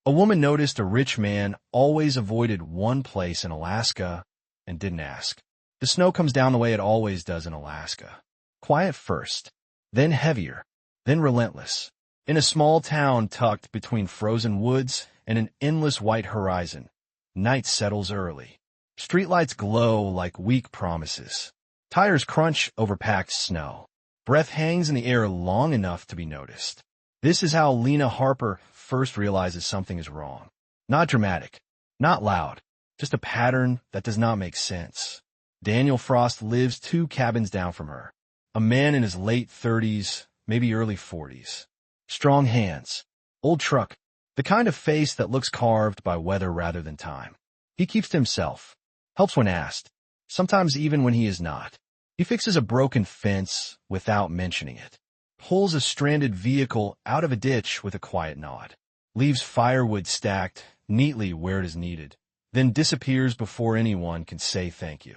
A woman noticed a rich man always avoided one place in Alaska and didn't ask. The snow comes down the way it always does in Alaska. Quiet first, then heavier, then relentless. In a small town tucked between frozen woods and an endless white horizon, night settles early. Streetlights glow like weak promises. Tires crunch over packed snow. Breath hangs in the air long enough to be noticed. This is how Lena Harper first realizes something is wrong. Not dramatic, not loud, just a pattern that does not make sense. Daniel Frost lives 2 cabins down from her. A man in his late 30s, maybe early 40s. Strong hands, old truck, the kind of face that looks carved by weather rather than time. He keeps to himself, helps when asked, sometimes even when he is not. He fixes a broken fence without mentioning it, pulls a stranded vehicle out of a ditch with a quiet nod, leaves firewood stacked neatly where it is needed, then disappears before anyone can say thank you.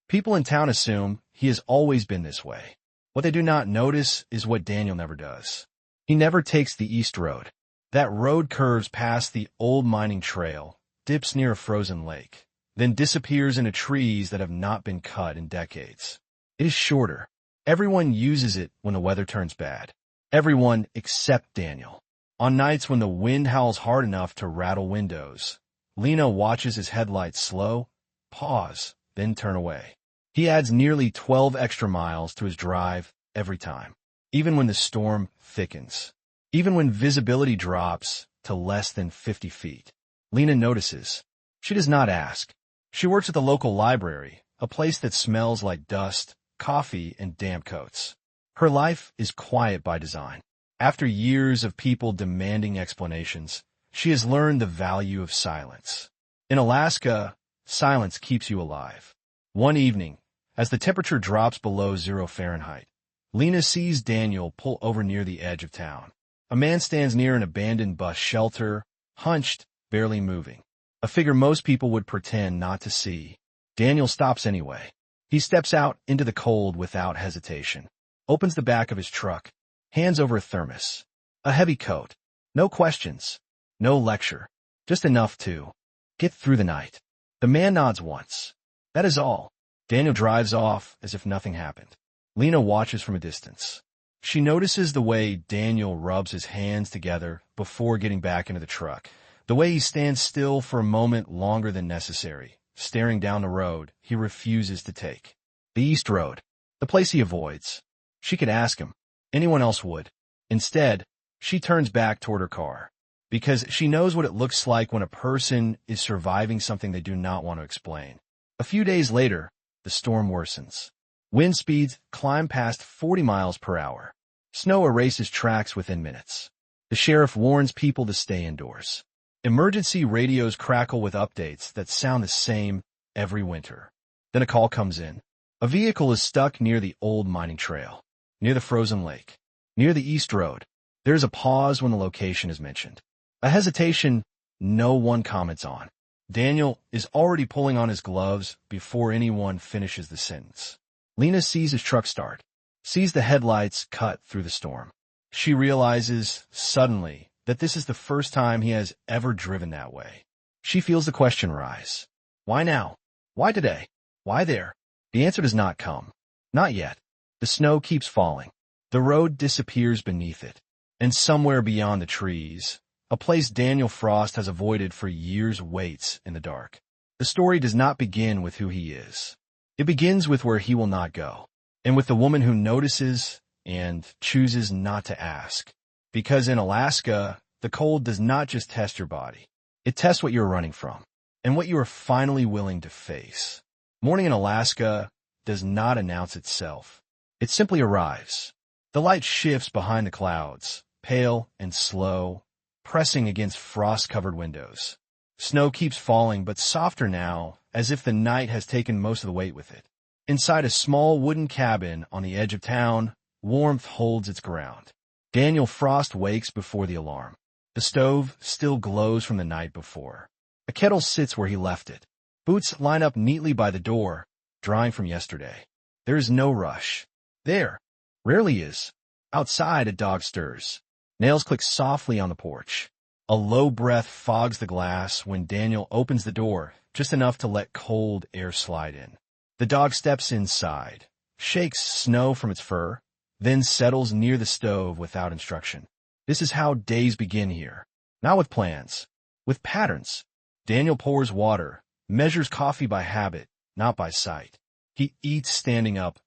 People in town assume he has always been this way. What they do not notice is what Daniel never does. He never takes the East Road. That road curves past the old mining trail, dips near a frozen lake, then disappears into trees that have not been cut in decades. It is shorter. Everyone uses it when the weather turns bad. Everyone except Daniel. On nights when the wind howls hard enough to rattle windows, Lena watches his headlights slow, pause, then turn away. He adds nearly 12 extra miles to his drive every time, even when the storm thickens, even when visibility drops to less than 50 feet. Lena notices. She does not ask. She works at the local library, a place that smells like dust, coffee, and damp coats. Her life is quiet by design. After years of people demanding explanations, she has learned the value of silence. In Alaska, silence keeps you alive. One evening, as the temperature drops below 0 Fahrenheit, Lena sees Daniel pull over near the edge of town. A man stands near an abandoned bus shelter, hunched, barely moving. A figure most people would pretend not to see. Daniel stops anyway. He steps out into the cold without hesitation, opens the back of his truck, hands over a thermos, a heavy coat. No questions, no lecture, just enough to get through the night. The man nods once. That is all. Daniel drives off as if nothing happened. Lena watches from a distance. She notices the way Daniel rubs his hands together before getting back into the truck, the way he stands still for a moment longer than necessary, staring down the road he refuses to take. The East Road, the place he avoids. She could ask him. Anyone else would. Instead, she turns back toward her car, because she knows what it looks like when a person is surviving something they do not want to explain. A few days later, the storm worsens. Wind speeds climb past 40 miles per hour. Snow erases tracks within minutes. The sheriff warns people to stay indoors. Emergency radios crackle with updates that sound the same every winter. Then a call comes in. A vehicle is stuck near the old mining trail, near the frozen lake, near the East Road. There is a pause when the location is mentioned. A hesitation no one comments on. Daniel is already pulling on his gloves before anyone finishes the sentence. Lena sees his truck start, sees the headlights cut through the storm. She realizes, suddenly, that this is the first time he has ever driven that way. She feels the question rise. Why now? Why today? Why there? The answer does not come. Not yet. The snow keeps falling. The road disappears beneath it. And somewhere beyond the trees, a place Daniel Frost has avoided for years waits in the dark. The story does not begin with who he is. It begins with where he will not go, and with the woman who notices and chooses not to ask. Because in Alaska, the cold does not just test your body. It tests what you're running from, and what you are finally willing to face. Morning in Alaska does not announce itself. It simply arrives. The light shifts behind the clouds, pale and slow, pressing against frost-covered windows. Snow keeps falling, but softer now, as if the night has taken most of the weight with it. Inside a small wooden cabin on the edge of town, warmth holds its ground. Daniel Frost wakes before the alarm. The stove still glows from the night before. A kettle sits where he left it. Boots line up neatly by the door, drying from yesterday. There is no rush. There rarely is. Outside, a dog stirs. Nails click softly on the porch. A low breath fogs the glass when Daniel opens the door, just enough to let cold air slide in. The dog steps inside, shakes snow from its fur, then settles near the stove without instruction. This is how days begin here. Not with plans, with patterns. Daniel pours water, measures coffee by habit, not by sight. He eats standing up,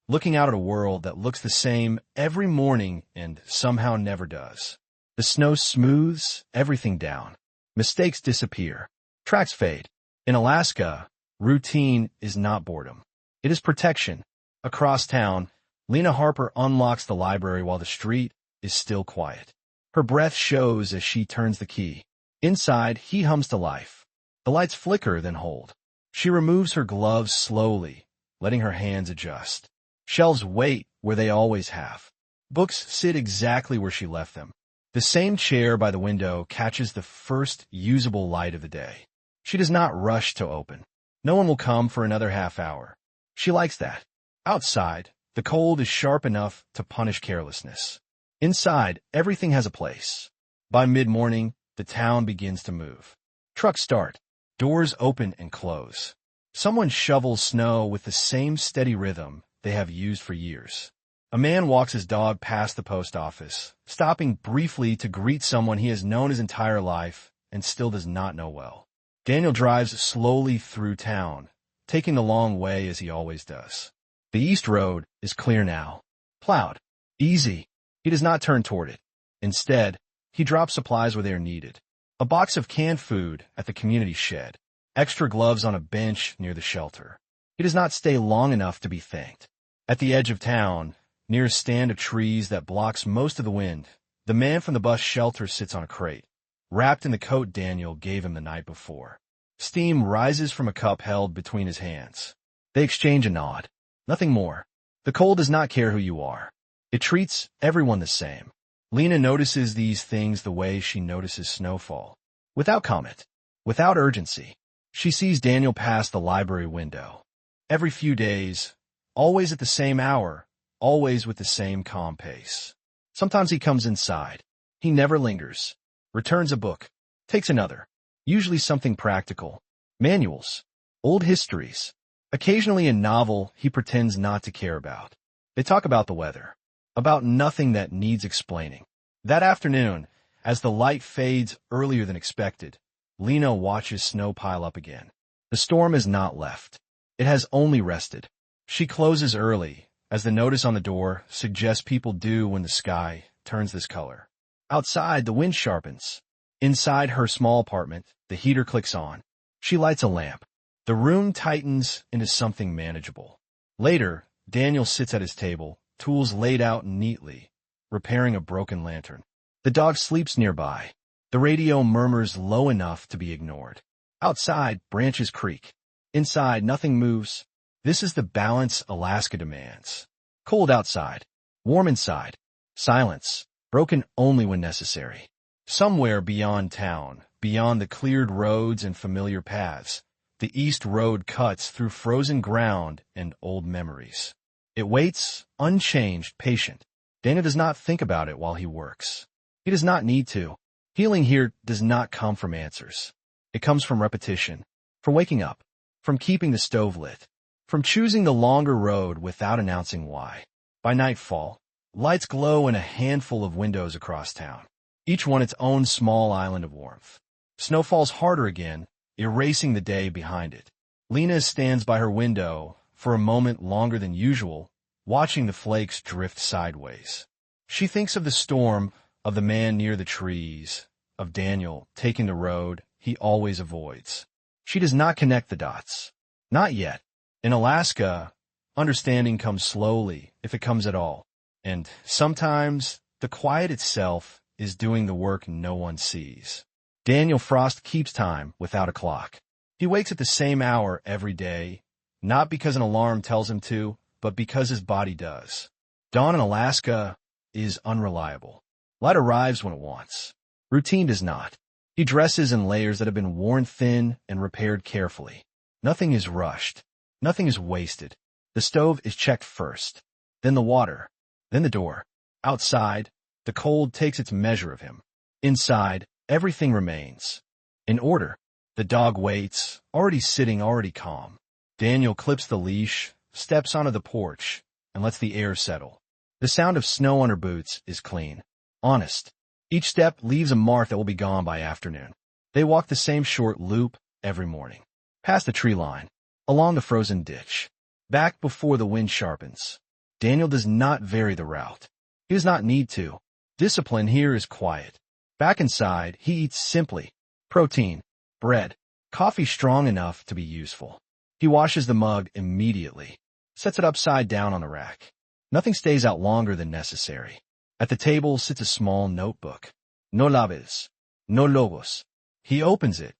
looking out at a world that looks the same every morning and somehow never does. The snow smooths everything down. Mistakes disappear. Tracks fade. In Alaska, routine is not boredom. It is protection. Across town, Lena Harper unlocks the library while the street is still quiet. Her breath shows as she turns the key. Inside, he hums to life. The lights flicker, then hold. She removes her gloves slowly, letting her hands adjust. Shelves wait where they always have. Books sit exactly where she left them. The same chair by the window catches the first usable light of the day. She does not rush to open. No one will come for another half hour. She likes that. Outside, the cold is sharp enough to punish carelessness. Inside, everything has a place. By mid-morning, the town begins to move. Trucks start. Doors open and close. Someone shovels snow with the same steady rhythm they have used for years. A man walks his dog past the post office, stopping briefly to greet someone he has known his entire life and still does not know well. Daniel drives slowly through town, taking the long way as he always does. The East Road is clear now. Plowed. Easy. He does not turn toward it. Instead, he drops supplies where they are needed. A box of canned food at the community shed. Extra gloves on a bench near the shelter. He does not stay long enough to be thanked. At the edge of town, near a stand of trees that blocks most of the wind, the man from the bus shelter sits on a crate, wrapped in the coat Daniel gave him the night before. Steam rises from a cup held between his hands. They exchange a nod. Nothing more. The cold does not care who you are. It treats everyone the same. Lena notices these things the way she notices snowfall. Without comment. Without urgency. She sees Daniel pass the library window. Every few days, always at the same hour, always with the same calm pace. Sometimes he comes inside. He never lingers. Returns a book. Takes another. Usually something practical. Manuals. Old histories. Occasionally a novel he pretends not to care about. They talk about the weather. About nothing that needs explaining. That afternoon, as the light fades earlier than expected, Lena watches snow pile up again. The storm has not left. It has only rested. She closes early, as the notice on the door suggests people do when the sky turns this color. Outside, the wind sharpens. Inside her small apartment, the heater clicks on. She lights a lamp. The room tightens into something manageable. Later, Daniel sits at his table, tools laid out neatly, repairing a broken lantern. The dog sleeps nearby. The radio murmurs low enough to be ignored. Outside, branches creak. Inside, nothing moves. This is the balance Alaska demands. Cold outside, warm inside, silence, broken only when necessary. Somewhere beyond town, beyond the cleared roads and familiar paths, the East Road cuts through frozen ground and old memories. It waits, unchanged, patient. Dana does not think about it while he works. He does not need to. Healing here does not come from answers. It comes from repetition, from waking up, from keeping the stove lit, from choosing the longer road without announcing why. By nightfall, lights glow in a handful of windows across town, each one its own small island of warmth. Snow falls harder again, erasing the day behind it. Lena stands by her window for a moment longer than usual, watching the flakes drift sideways. She thinks of the storm, of the man near the trees, of Daniel taking the road he always avoids. She does not connect the dots. Not yet. In Alaska, understanding comes slowly, if it comes at all. And sometimes, the quiet itself is doing the work no one sees. Daniel Frost keeps time without a clock. He wakes at the same hour every day, not because an alarm tells him to, but because his body does. Dawn in Alaska is unreliable. Light arrives when it wants. Routine does not. He dresses in layers that have been worn thin and repaired carefully. Nothing is rushed. Nothing is wasted. The stove is checked first, then the water, then the door. Outside, the cold takes its measure of him. Inside, Everything remains in order. The dog waits, already sitting, already calm. Daniel clips the leash, steps onto the porch, and lets the air settle. The sound of snow on her boots is clean, honest. Each step leaves a mark that will be gone by afternoon. They walk the same short loop every morning. Past the tree line, along the frozen ditch, back before the wind sharpens. Daniel does not vary the route. He does not need to. Discipline here is quiet. Back inside, he eats simply. Protein, bread, coffee strong enough to be useful. He washes the mug immediately, sets it upside down on the rack. Nothing stays out longer than necessary. At the table sits a small notebook. No labels, no logos. He opens it,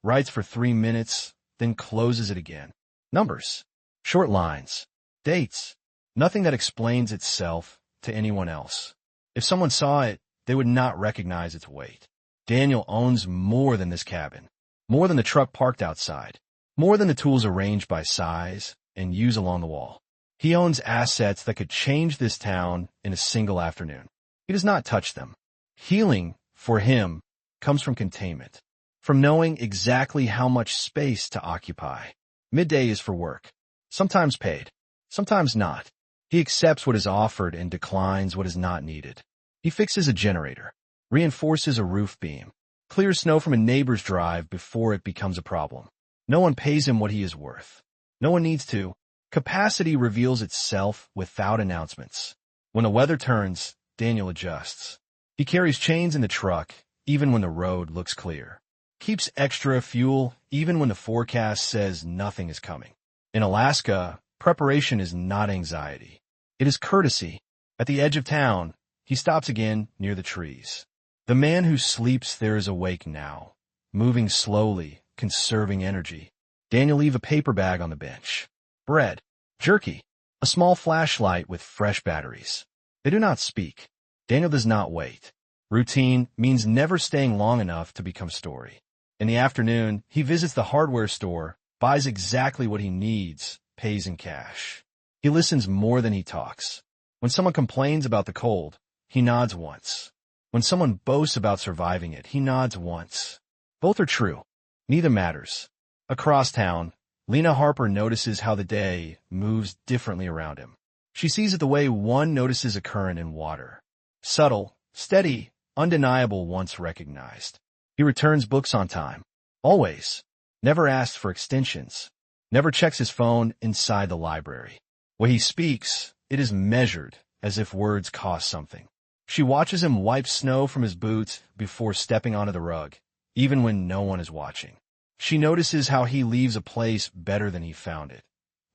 writes for 3 minutes, then closes it again. Numbers, short lines, dates, nothing that explains itself to anyone else. If someone saw it, they would not recognize its weight. Daniel owns more than this cabin, more than the truck parked outside, more than the tools arranged by size and use along the wall. He owns assets that could change this town in a single afternoon. He does not touch them. Healing, for him, comes from containment, from knowing exactly how much space to occupy. Midday is for work, sometimes paid, sometimes not. He accepts what is offered and declines what is not needed. He fixes a generator, reinforces a roof beam, clears snow from a neighbor's drive before it becomes a problem. No one pays him what he is worth. No one needs to. Capacity reveals itself without announcements. When the weather turns, Daniel adjusts. He carries chains in the truck, even when the road looks clear. Keeps extra fuel, even when the forecast says nothing is coming. In Alaska, preparation is not anxiety. It is courtesy. At the edge of town, he stops again near the trees. The man who sleeps there is awake now, moving slowly, conserving energy. Daniel leaves a paper bag on the bench. Bread, jerky, a small flashlight with fresh batteries. They do not speak. Daniel does not wait. Routine means never staying long enough to become story. In the afternoon, he visits the hardware store, buys exactly what he needs, pays in cash. He listens more than he talks. When someone complains about the cold, he nods once. When someone boasts about surviving it, he nods once. Both are true. Neither matters. Across town, Lena Harper notices how the day moves differently around him. She sees it the way one notices a current in water. Subtle, steady, undeniable, once recognized. He returns books on time. Always. Never asks for extensions. Never checks his phone inside the library. When he speaks, it is measured, as if words cost something. She watches him wipe snow from his boots before stepping onto the rug, even when no one is watching. She notices how he leaves a place better than he found it,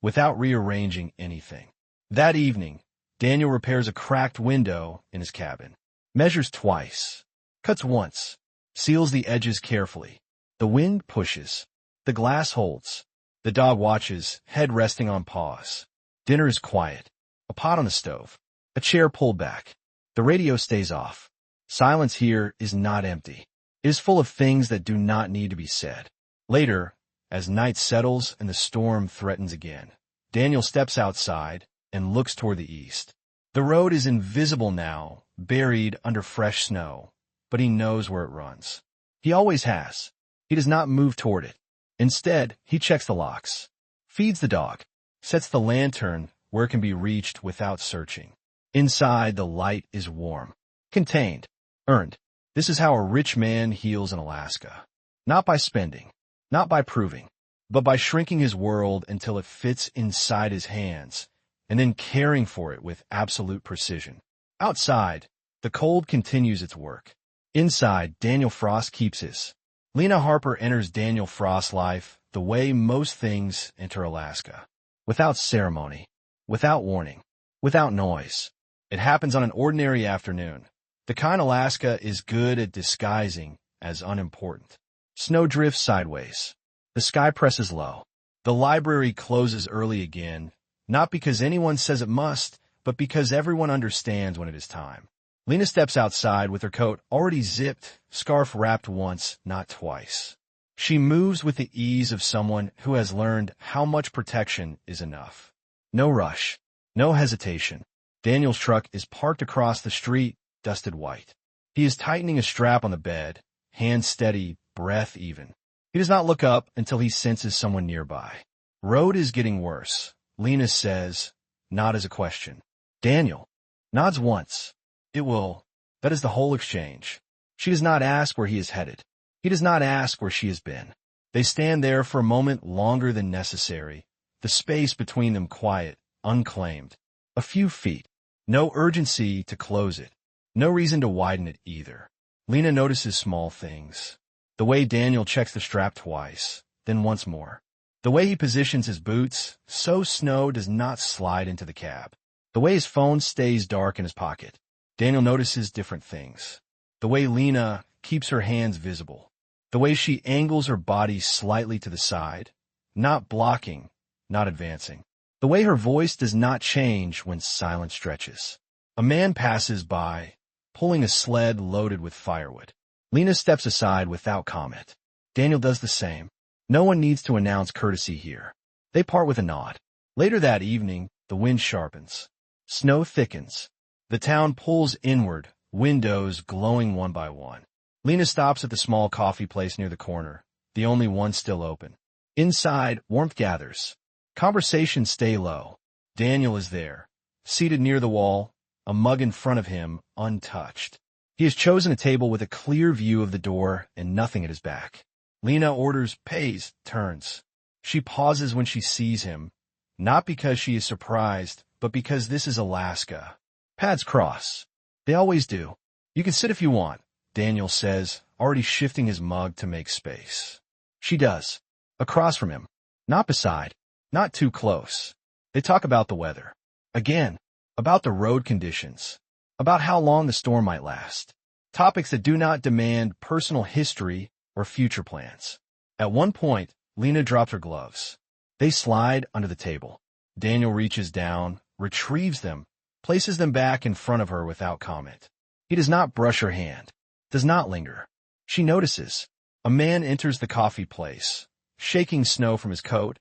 without rearranging anything. That evening, Daniel repairs a cracked window in his cabin. Measures twice, cuts once, seals the edges carefully. The wind pushes. The glass holds. The dog watches, head resting on paws. Dinner is quiet. A pot on the stove. A chair pulled back. The radio stays off. Silence here is not empty. It is full of things that do not need to be said. Later, as night settles and the storm threatens again, Daniel steps outside and looks toward the east. The road is invisible now, buried under fresh snow, but he knows where it runs. He always has. He does not move toward it. Instead, he checks the locks, feeds the dog, sets the lantern where it can be reached without searching. Inside, the light is warm, contained, earned. This is how a rich man heals in Alaska. Not by spending, not by proving, but by shrinking his world until it fits inside his hands, and then caring for it with absolute precision. Outside, the cold continues its work. Inside, Daniel Frost keeps his. Lena Harper enters Daniel Frost's life the way most things enter Alaska. Without ceremony, without warning, without noise. It happens on an ordinary afternoon. The kind Alaska is good at disguising as unimportant. Snow drifts sideways. The sky presses low. The library closes early again, not because anyone says it must, but because everyone understands when it is time. Lena steps outside with her coat already zipped, scarf wrapped once, not twice. She moves with the ease of someone who has learned how much protection is enough. No rush, no hesitation. Daniel's truck is parked across the street, dusted white. He is tightening a strap on the bed, hand steady, breath even. He does not look up until he senses someone nearby. Road is getting worse, Lena says, not as a question. Daniel nods once. It will. That is the whole exchange. She does not ask where he is headed. He does not ask where she has been. They stand there for a moment longer than necessary, the space between them quiet, unclaimed. A few feet. No urgency to close it. No reason to widen it either. Lena notices small things. The way Daniel checks the strap twice, then once more. The way he positions his boots so snow does not slide into the cab. The way his phone stays dark in his pocket. Daniel notices different things. The way Lena keeps her hands visible. The way she angles her body slightly to the side, not blocking, not advancing. The way her voice does not change when silence stretches. A man passes by, pulling a sled loaded with firewood. Lena steps aside without comment. Daniel does the same. No one needs to announce courtesy here. They part with a nod. Later that evening, the wind sharpens. Snow thickens. The town pulls inward, windows glowing one by one. Lena stops at the small coffee place near the corner, the only one still open. Inside, warmth gathers. Conversations stay low. Daniel is there, seated near the wall, a mug in front of him, untouched. He has chosen a table with a clear view of the door and nothing at his back. Lena orders, pays, turns. She pauses when she sees him, not because she is surprised, but because this is Alaska. Paths cross. They always do. You can sit if you want, Daniel says, already shifting his mug to make space. She does. Across from him. Not beside. Not too close. They talk about the weather. Again. About the road conditions. About how long the storm might last. Topics that do not demand personal history or future plans. At one point, Lena drops her gloves. They slide under the table. Daniel reaches down, retrieves them, places them back in front of her without comment. He does not brush her hand. Does not linger. She notices. A man enters the coffee place, shaking snow from his coat,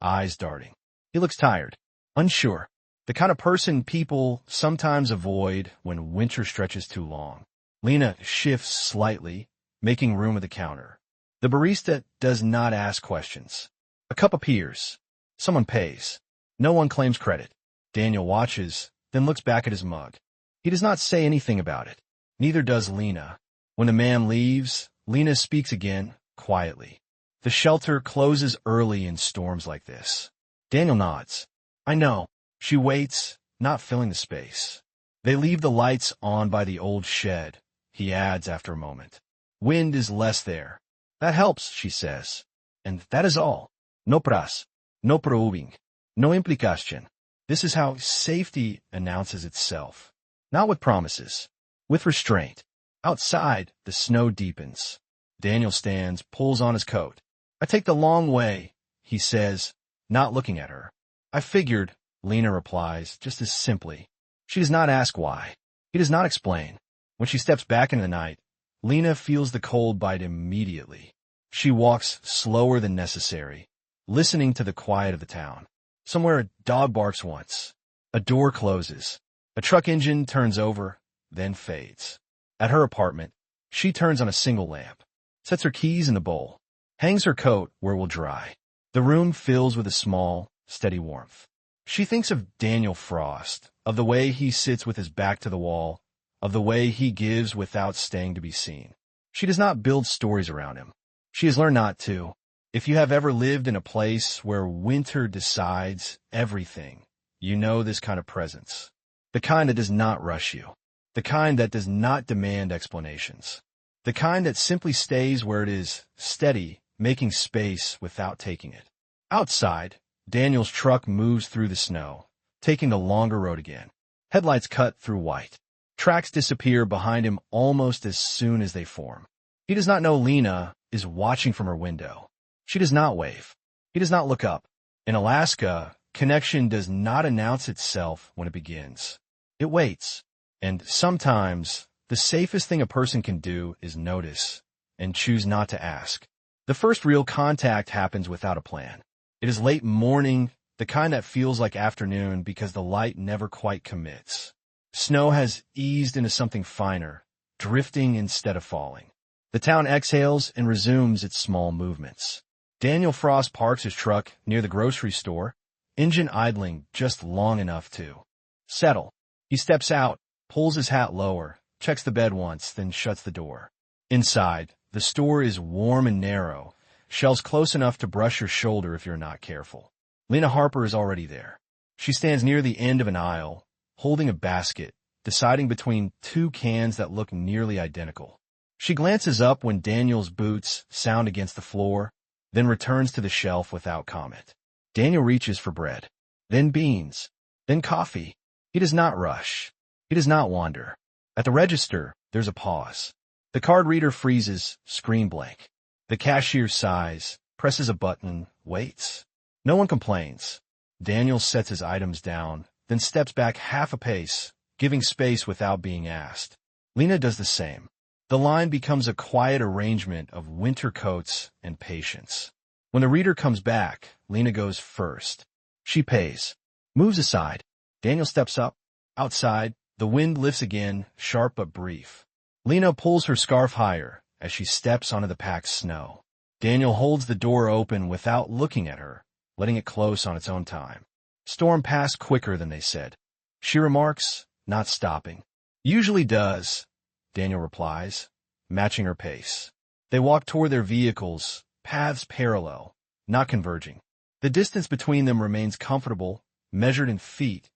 eyes darting. He looks tired, unsure, the kind of person people sometimes avoid when winter stretches too long. Lena shifts slightly, making room at the counter. The barista does not ask questions. A cup appears. Someone pays. No one claims credit. Daniel watches, then looks back at his mug. He does not say anything about it. Neither does Lena. When the man leaves, Lena speaks again, quietly. The shelter closes early in storms like this. Daniel nods. I know. She waits, not filling the space. They leave the lights on by the old shed, he adds after a moment. Wind is less there. That helps, she says. And that is all. No pras, no probing, no implication. This is how safety announces itself. Not with promises, with restraint. Outside, the snow deepens. Daniel stands, pulls on his coat. I take the long way, he says, not looking at her. I figured, Lena replies, just as simply. She does not ask why. He does not explain. When she steps back into the night, Lena feels the cold bite immediately. She walks slower than necessary, listening to the quiet of the town. Somewhere a dog barks once. A door closes. A truck engine turns over, then fades. At her apartment, she turns on a single lamp, sets her keys in the bowl, hangs her coat where it will dry. The room fills with a small, steady warmth. She thinks of Daniel Frost, of the way he sits with his back to the wall, of the way he gives without staying to be seen. She does not build stories around him. She has learned not to. If you have ever lived in a place where winter decides everything, you know this kind of presence. The kind that does not rush you. The kind that does not demand explanations. The kind that simply stays where it is, steady, making space without taking it. Outside, Daniel's truck moves through the snow, taking the longer road again. Headlights cut through white. Tracks disappear behind him almost as soon as they form. He does not know Lena is watching from her window. She does not wave. He does not look up. In Alaska, connection does not announce itself when it begins. It waits. And sometimes, the safest thing a person can do is notice and choose not to ask. The first real contact happens without a plan. It is late morning, the kind that feels like afternoon because the light never quite commits. Snow has eased into something finer, drifting instead of falling. The town exhales and resumes its small movements. Daniel Frost parks his truck near the grocery store, engine idling just long enough to settle. He steps out, pulls his hat lower, checks the bed once, then shuts the door. Inside, the store is warm and narrow, shelves close enough to brush your shoulder if you're not careful. Lena Harper is already there. She stands near the end of an aisle, holding a basket, deciding between two cans that look nearly identical. She glances up when Daniel's boots sound against the floor, then returns to the shelf without comment. Daniel reaches for bread, then beans, then coffee. He does not rush. He does not wander. At the register, there's a pause. The card reader freezes, screen blank. The cashier sighs, presses a button, waits. No one complains. Daniel sets his items down, then steps back half a pace, giving space without being asked. Lena does the same. The line becomes a quiet arrangement of winter coats and patience. When the reader comes back, Lena goes first. She pays, moves aside. Daniel steps up. Outside, the wind lifts again, sharp but brief. Lena pulls her scarf higher as she steps onto the packed snow. Daniel holds the door open without looking at her, letting it close on its own time. Storm passed quicker than they said. She remarks, not stopping. Usually does, Daniel replies, matching her pace. They walk toward their vehicles, paths parallel, not converging. The distance between them remains comfortable, measured in feet,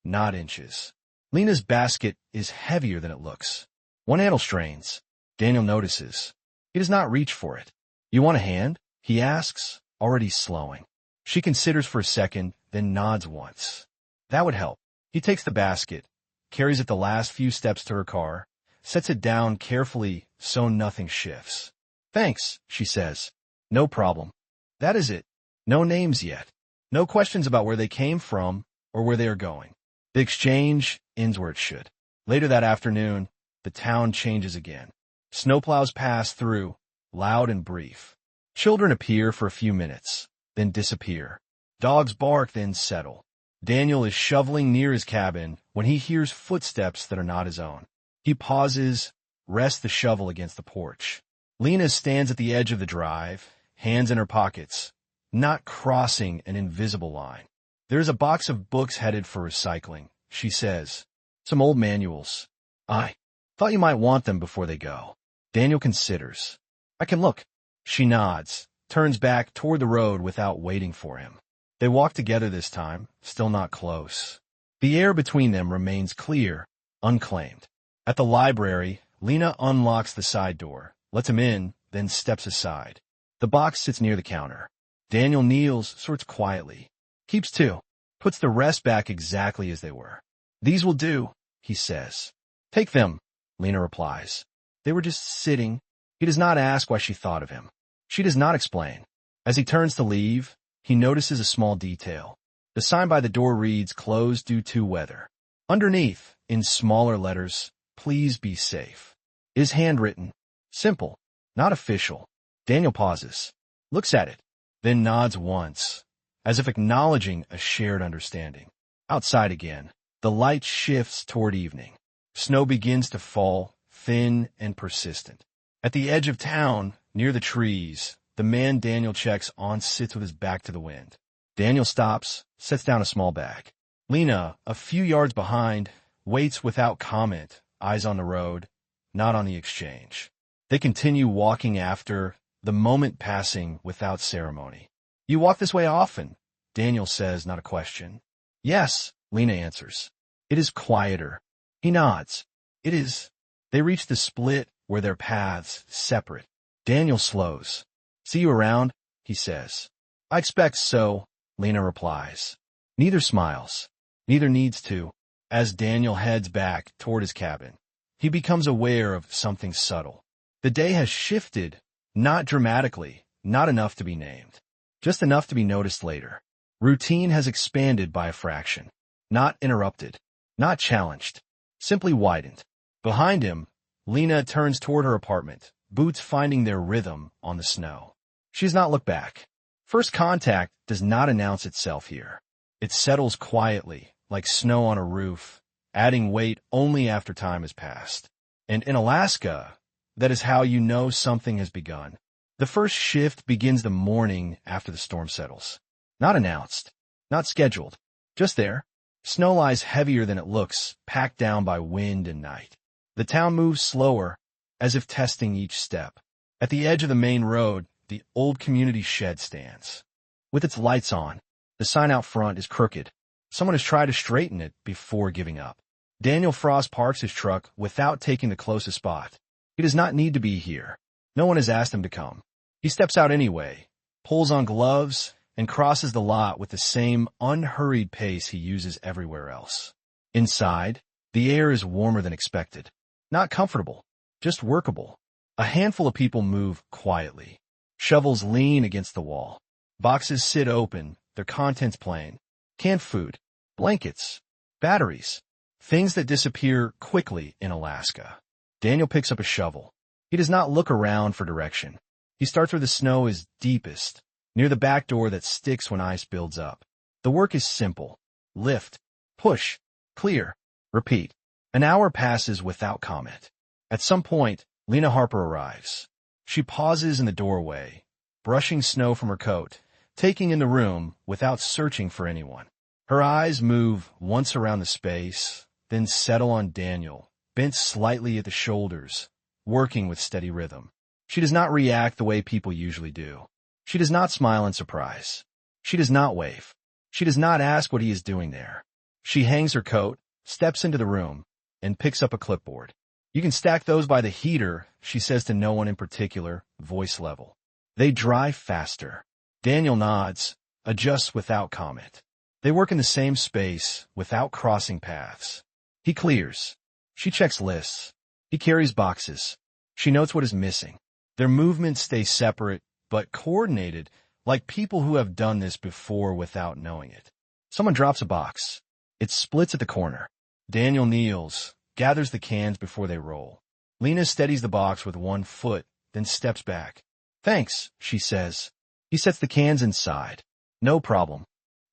not inches. Lena's basket is heavier than it looks. One handle strains. Daniel notices. He does not reach for it. You want a hand? He asks, already slowing. She considers for a second, then nods once. That would help. He takes the basket, carries it the last few steps to her car, sets it down carefully so nothing shifts. Thanks, she says. No problem. That is it. No names yet. No questions about where they came from or where they are going. The exchange ends where it should. Later that afternoon, the town changes again. Snowplows pass through, loud and brief. Children appear for a few minutes, then disappear. Dogs bark, then settle. Daniel is shoveling near his cabin when he hears footsteps that are not his own. He pauses, rests the shovel against the porch. Lena stands at the edge of the drive, hands in her pockets, not crossing an invisible line. There is a box of books headed for recycling, she says. Some old manuals. I thought you might want them before they go. Daniel considers. I can look. She nods, turns back toward the road without waiting for him. They walk together this time, still not close. The air between them remains clear, unclaimed. At the library, Lena unlocks the side door, lets him in, then steps aside. The box sits near the counter. Daniel kneels, sorts quietly. Keeps two. Puts the rest back exactly as they were. These will do, he says. Take them, Lena replies. They were just sitting. He does not ask why she thought of him. She does not explain. As he turns to leave, he notices a small detail. The sign by the door reads, "Closed due to weather." Underneath, in smaller letters, "Please be safe." It is handwritten. Simple, not official. Daniel pauses, looks at it, then nods once, as if acknowledging a shared understanding. Outside again, the light shifts toward evening. Snow begins to fall, thin and persistent. At the edge of town, near the trees, the man Daniel checks on sits with his back to the wind. Daniel stops, sets down a small bag. Lena, a few yards behind, waits without comment, eyes on the road, not on the exchange. They continue walking after, the moment passing without ceremony. You walk this way often, Daniel says, not a question. Yes, Lena answers. It is quieter. He nods. It is. They reach the split where their paths separate. Daniel slows. See you around, he says. I expect so, Lena replies. Neither smiles. Neither needs to. As Daniel heads back toward his cabin, he becomes aware of something subtle. The day has shifted, not dramatically, not enough to be named, just enough to be noticed later. Routine has expanded by a fraction, not interrupted, not challenged, simply widened. Behind him, Lena turns toward her apartment, boots finding their rhythm on the snow. She does not look back. First contact does not announce itself here. It settles quietly, like snow on a roof, adding weight only after time has passed. And in Alaska, That is how you know something has begun. The first shift begins the morning after the storm settles. Not announced, not scheduled, just there. Snow lies heavier than it looks, packed down by wind and night. The town moves slower, as if testing each step. At the edge of the main road, the old community shed stands. With its lights on, the sign out front is crooked. Someone has tried to straighten it before giving up. Daniel Frost parks his truck without taking the closest spot. He does not need to be here. No one has asked him to come. He steps out anyway, pulls on gloves, and crosses the lot with the same unhurried pace he uses everywhere else. Inside, the air is warmer than expected. Not comfortable, just workable. A handful of people move quietly. Shovels lean against the wall. Boxes sit open, their contents plain. Canned food, blankets, batteries, things that disappear quickly in Alaska. Daniel picks up a shovel. He does not look around for direction. He starts where the snow is deepest, near the back door that sticks when ice builds up. The work is simple. Lift, push, clear, repeat. An hour passes without comment. At some point, Lena Harper arrives. She pauses in the doorway, brushing snow from her coat, taking in the room without searching for anyone. Her eyes move once around the space, then settle on Daniel, bent slightly at the shoulders, working with steady rhythm. She does not react the way people usually do. She does not smile in surprise. She does not wave. She does not ask what he is doing there. She hangs her coat, steps into the room, and picks up a clipboard. "You can stack those by the heater," she says to no one in particular, voice level. They dry faster. Daniel nods, adjusts without comment. They work in the same space, without crossing paths. He clears. She checks lists. He carries boxes. She notes what is missing. Their movements stay separate, but coordinated, like people who have done this before without knowing it. Someone drops a box. It splits at the corner. Daniel kneels, gathers the cans before they roll. Lena steadies the box with one foot, then steps back. "Thanks," she says. He sets the cans inside. "No problem."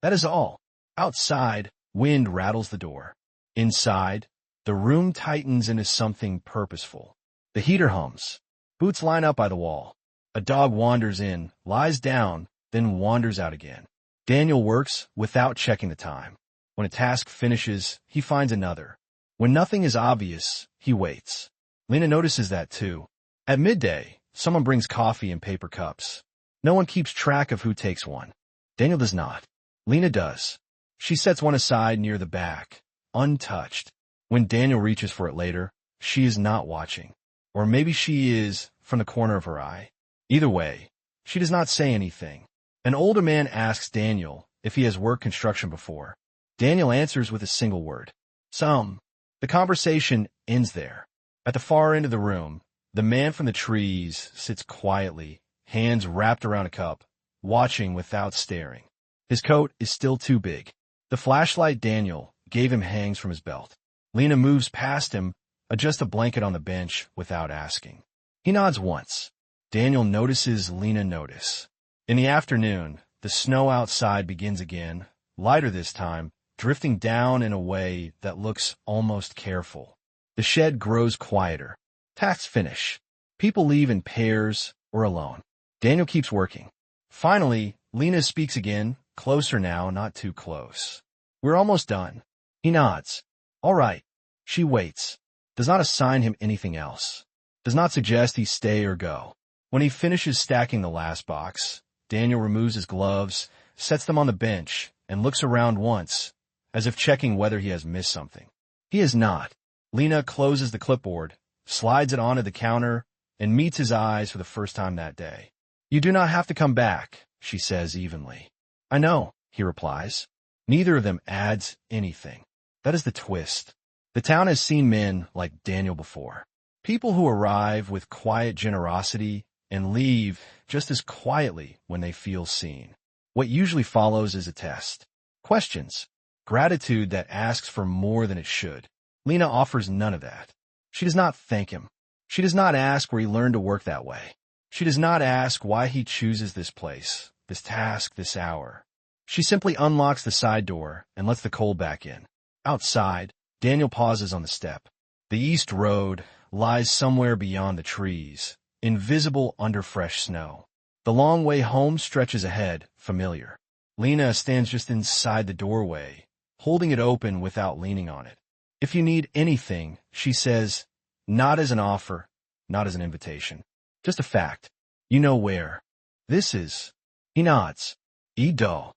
That is all. Outside, wind rattles the door. Inside, the room tightens into something purposeful. The heater hums. Boots line up by the wall. A dog wanders in, lies down, then wanders out again. Daniel works without checking the time. When a task finishes, he finds another. When nothing is obvious, he waits. Lena notices that too. At midday, someone brings coffee in paper cups. No one keeps track of who takes one. Daniel does not. Lena does. She sets one aside near the back, untouched. When Daniel reaches for it later, she is not watching. Or maybe she is, from the corner of her eye. Either way, she does not say anything. An older man asks Daniel if he has worked construction before. Daniel answers with a single word. Some. The conversation ends there. At the far end of the room, the man from the trees sits quietly, hands wrapped around a cup, watching without staring. His coat is still too big. The flashlight Daniel gave him hangs from his belt. Lena moves past him, adjusts a blanket on the bench without asking. He nods once. Daniel notices Lena notice. In the afternoon, the snow outside begins again, lighter this time, drifting down in a way that looks almost careful. The shed grows quieter. Tasks finish. People leave in pairs or alone. Daniel keeps working. Finally, Lena speaks again, closer now, not too close. "We're almost done." He nods. "All right." She waits. Does not assign him anything else. Does not suggest he stay or go. When he finishes stacking the last box, Daniel removes his gloves, sets them on the bench, and looks around once, as if checking whether he has missed something. He has not. Lena closes the clipboard, slides it onto the counter, and meets his eyes for the first time that day. "You do not have to come back," she says evenly. "I know," he replies. Neither of them adds anything. That is the twist. The town has seen men like Daniel before. People who arrive with quiet generosity and leave just as quietly when they feel seen. What usually follows is a test. Questions. Gratitude that asks for more than it should. Lena offers none of that. She does not thank him. She does not ask where he learned to work that way. She does not ask why he chooses this place, this task, this hour. She simply unlocks the side door and lets the cold back in. Outside, Daniel pauses on the step. The east road, lies somewhere beyond the trees, invisible under fresh snow. The long way home stretches ahead, familiar. Lena stands just inside the doorway, holding it open without leaning on it. If you need anything, she says, not as an offer, not as an invitation. Just a fact. You know where. This is. He nods. Edo.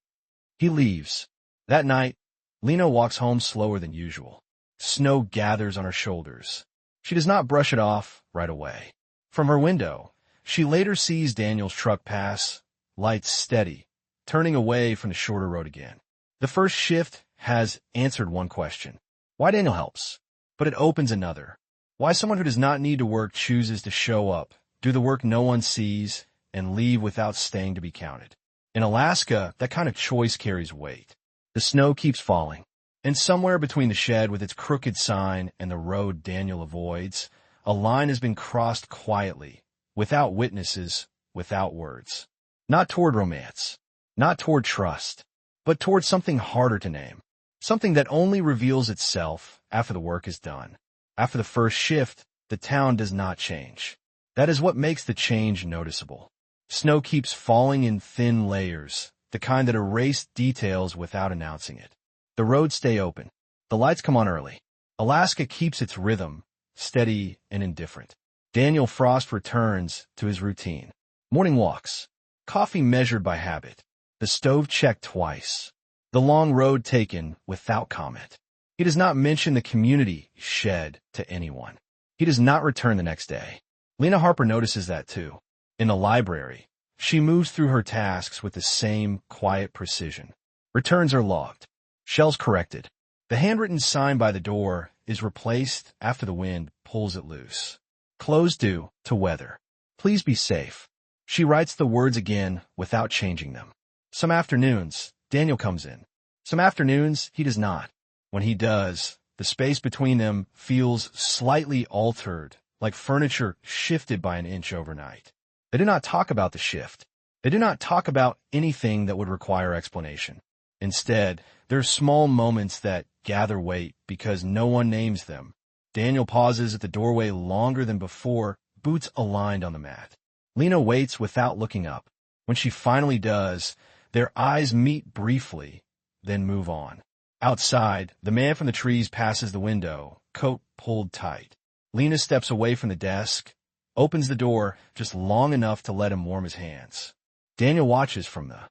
He leaves. That night, Lena walks home slower than usual. Snow gathers on her shoulders. She does not brush it off right away. From her window, she later sees Daniel's truck pass, lights steady, turning away from the shorter road again. The first shift has answered one question. Why Daniel helps? But it opens another. Why someone who does not need to work chooses to show up, do the work no one sees, and leave without staying to be counted. In Alaska, that kind of choice carries weight. The snow keeps falling, and somewhere between the shed with its crooked sign and the road Daniel avoids, a line has been crossed quietly, without witnesses, without words. Not toward romance, not toward trust, but toward something harder to name. Something that only reveals itself after the work is done. After the first shift, the town does not change. That is what makes the change noticeable. Snow keeps falling in thin layers, the kind that erase details without announcing it. The roads stay open. The lights come on early. Alaska keeps its rhythm, steady and indifferent. Daniel Frost returns to his routine. Morning walks. Coffee measured by habit. The stove checked twice. The long road taken without comment. He does not mention the community shed to anyone. He does not return the next day. Lena Harper notices that too. In the library, she moves through her tasks with the same quiet precision. Returns are logged. Shells corrected. The handwritten sign by the door is replaced after the wind pulls it loose. Clothes due to weather. Please be safe. She writes the words again without changing them. Some afternoons, Daniel comes in. Some afternoons, he does not. When he does, the space between them feels slightly altered, like furniture shifted by an inch overnight. They do not talk about the shift. They do not talk about anything that would require explanation. Instead, there are small moments that gather weight because no one names them. Daniel pauses at the doorway longer than before, boots aligned on the mat. Lena waits without looking up. When she finally does, their eyes meet briefly, then move on. Outside, the man from the trees passes the window, coat pulled tight. Lena steps away from the desk, opens the door just long enough to let him warm his hands. Daniel watches from the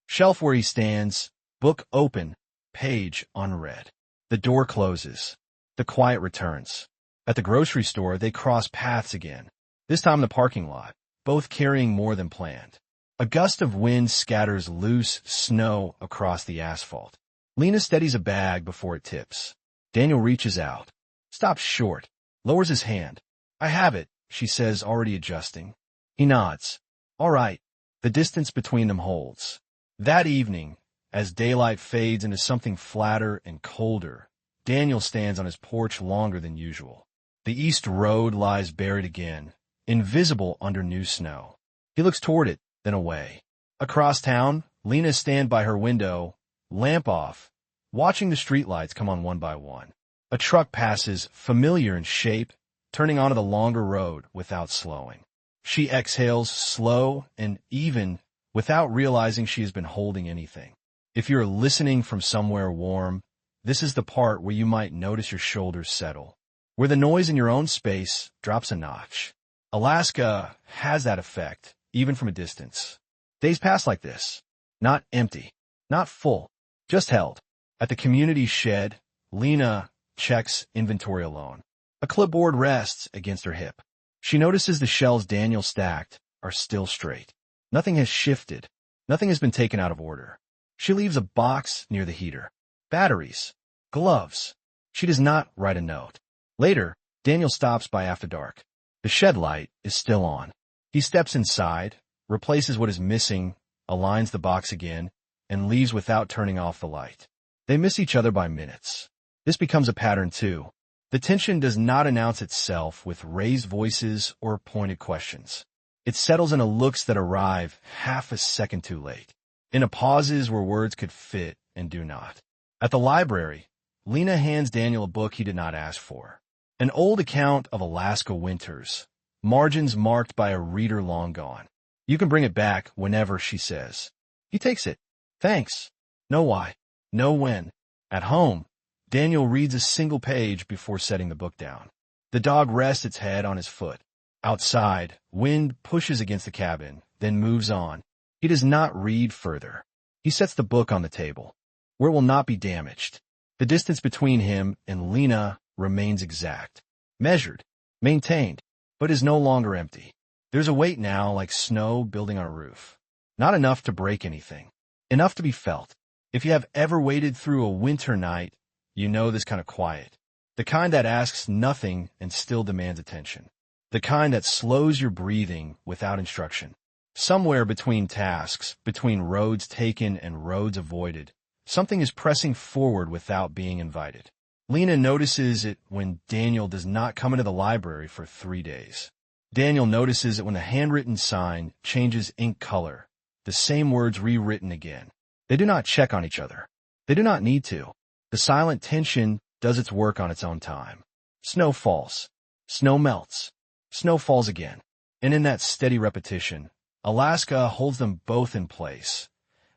shelf where he stands, book open, page unread. The door closes. The quiet returns. At the grocery store, they cross paths again, this time in the parking lot, both carrying more than planned. A gust of wind scatters loose snow across the asphalt. Lena steadies a bag before it tips. Daniel reaches out, stops short, lowers his hand. I have it, she says, already adjusting. He nods. All right. The distance between them holds. That evening, as daylight fades into something flatter and colder, Daniel stands on his porch longer than usual. The east road lies buried again, invisible under new snow. He looks toward it, then away. Across town, Lena stands by her window, lamp off, watching the streetlights come on one by one. A truck passes, familiar in shape, turning onto the longer road without slowing. She exhales slow and even, without realizing she has been holding anything. If you're listening from somewhere warm, this is the part where you might notice your shoulders settle, where the noise in your own space drops a notch. Alaska has that effect, even from a distance. Days pass like this. Not empty, not full, just held. At the community shed, Lena checks inventory alone. A clipboard rests against her hip. She notices the shelves Daniel stacked are still straight. Nothing has shifted. Nothing has been taken out of order. She leaves a box near the heater. Batteries. Gloves. She does not write a note. Later, Daniel stops by after dark. The shed light is still on. He steps inside, replaces what is missing, aligns the box again, and leaves without turning off the light. They miss each other by minutes. This becomes a pattern too. The tension does not announce itself with raised voices or pointed questions. It settles into looks that arrive half a second too late, into pauses where words could fit and do not. At the library, Lena hands Daniel a book he did not ask for. An old account of Alaska winters, margins marked by a reader long gone. You can bring it back whenever, she says. He takes it. Thanks. No why. No when. At home, Daniel reads a single page before setting the book down. The dog rests its head on his foot. Outside, wind pushes against the cabin, then moves on. He does not read further. He sets the book on the table, where it will not be damaged. The distance between him and Lena remains exact, measured, maintained, but is no longer empty. There's a weight now like snow building on a roof. Not enough to break anything. Enough to be felt. If you have ever waded through a winter night, you know this kind of quiet. The kind that asks nothing and still demands attention. The kind that slows your breathing without instruction. Somewhere between tasks, between roads taken and roads avoided, something is pressing forward without being invited. Lena notices it when Daniel does not come into the library for 3 days. Daniel notices it when the handwritten sign changes ink color, the same words rewritten again. They do not check on each other. They do not need to. The silent tension does its work on its own time. Snow falls. Snow melts. Snow falls again. And in that steady repetition, Alaska holds them both in place,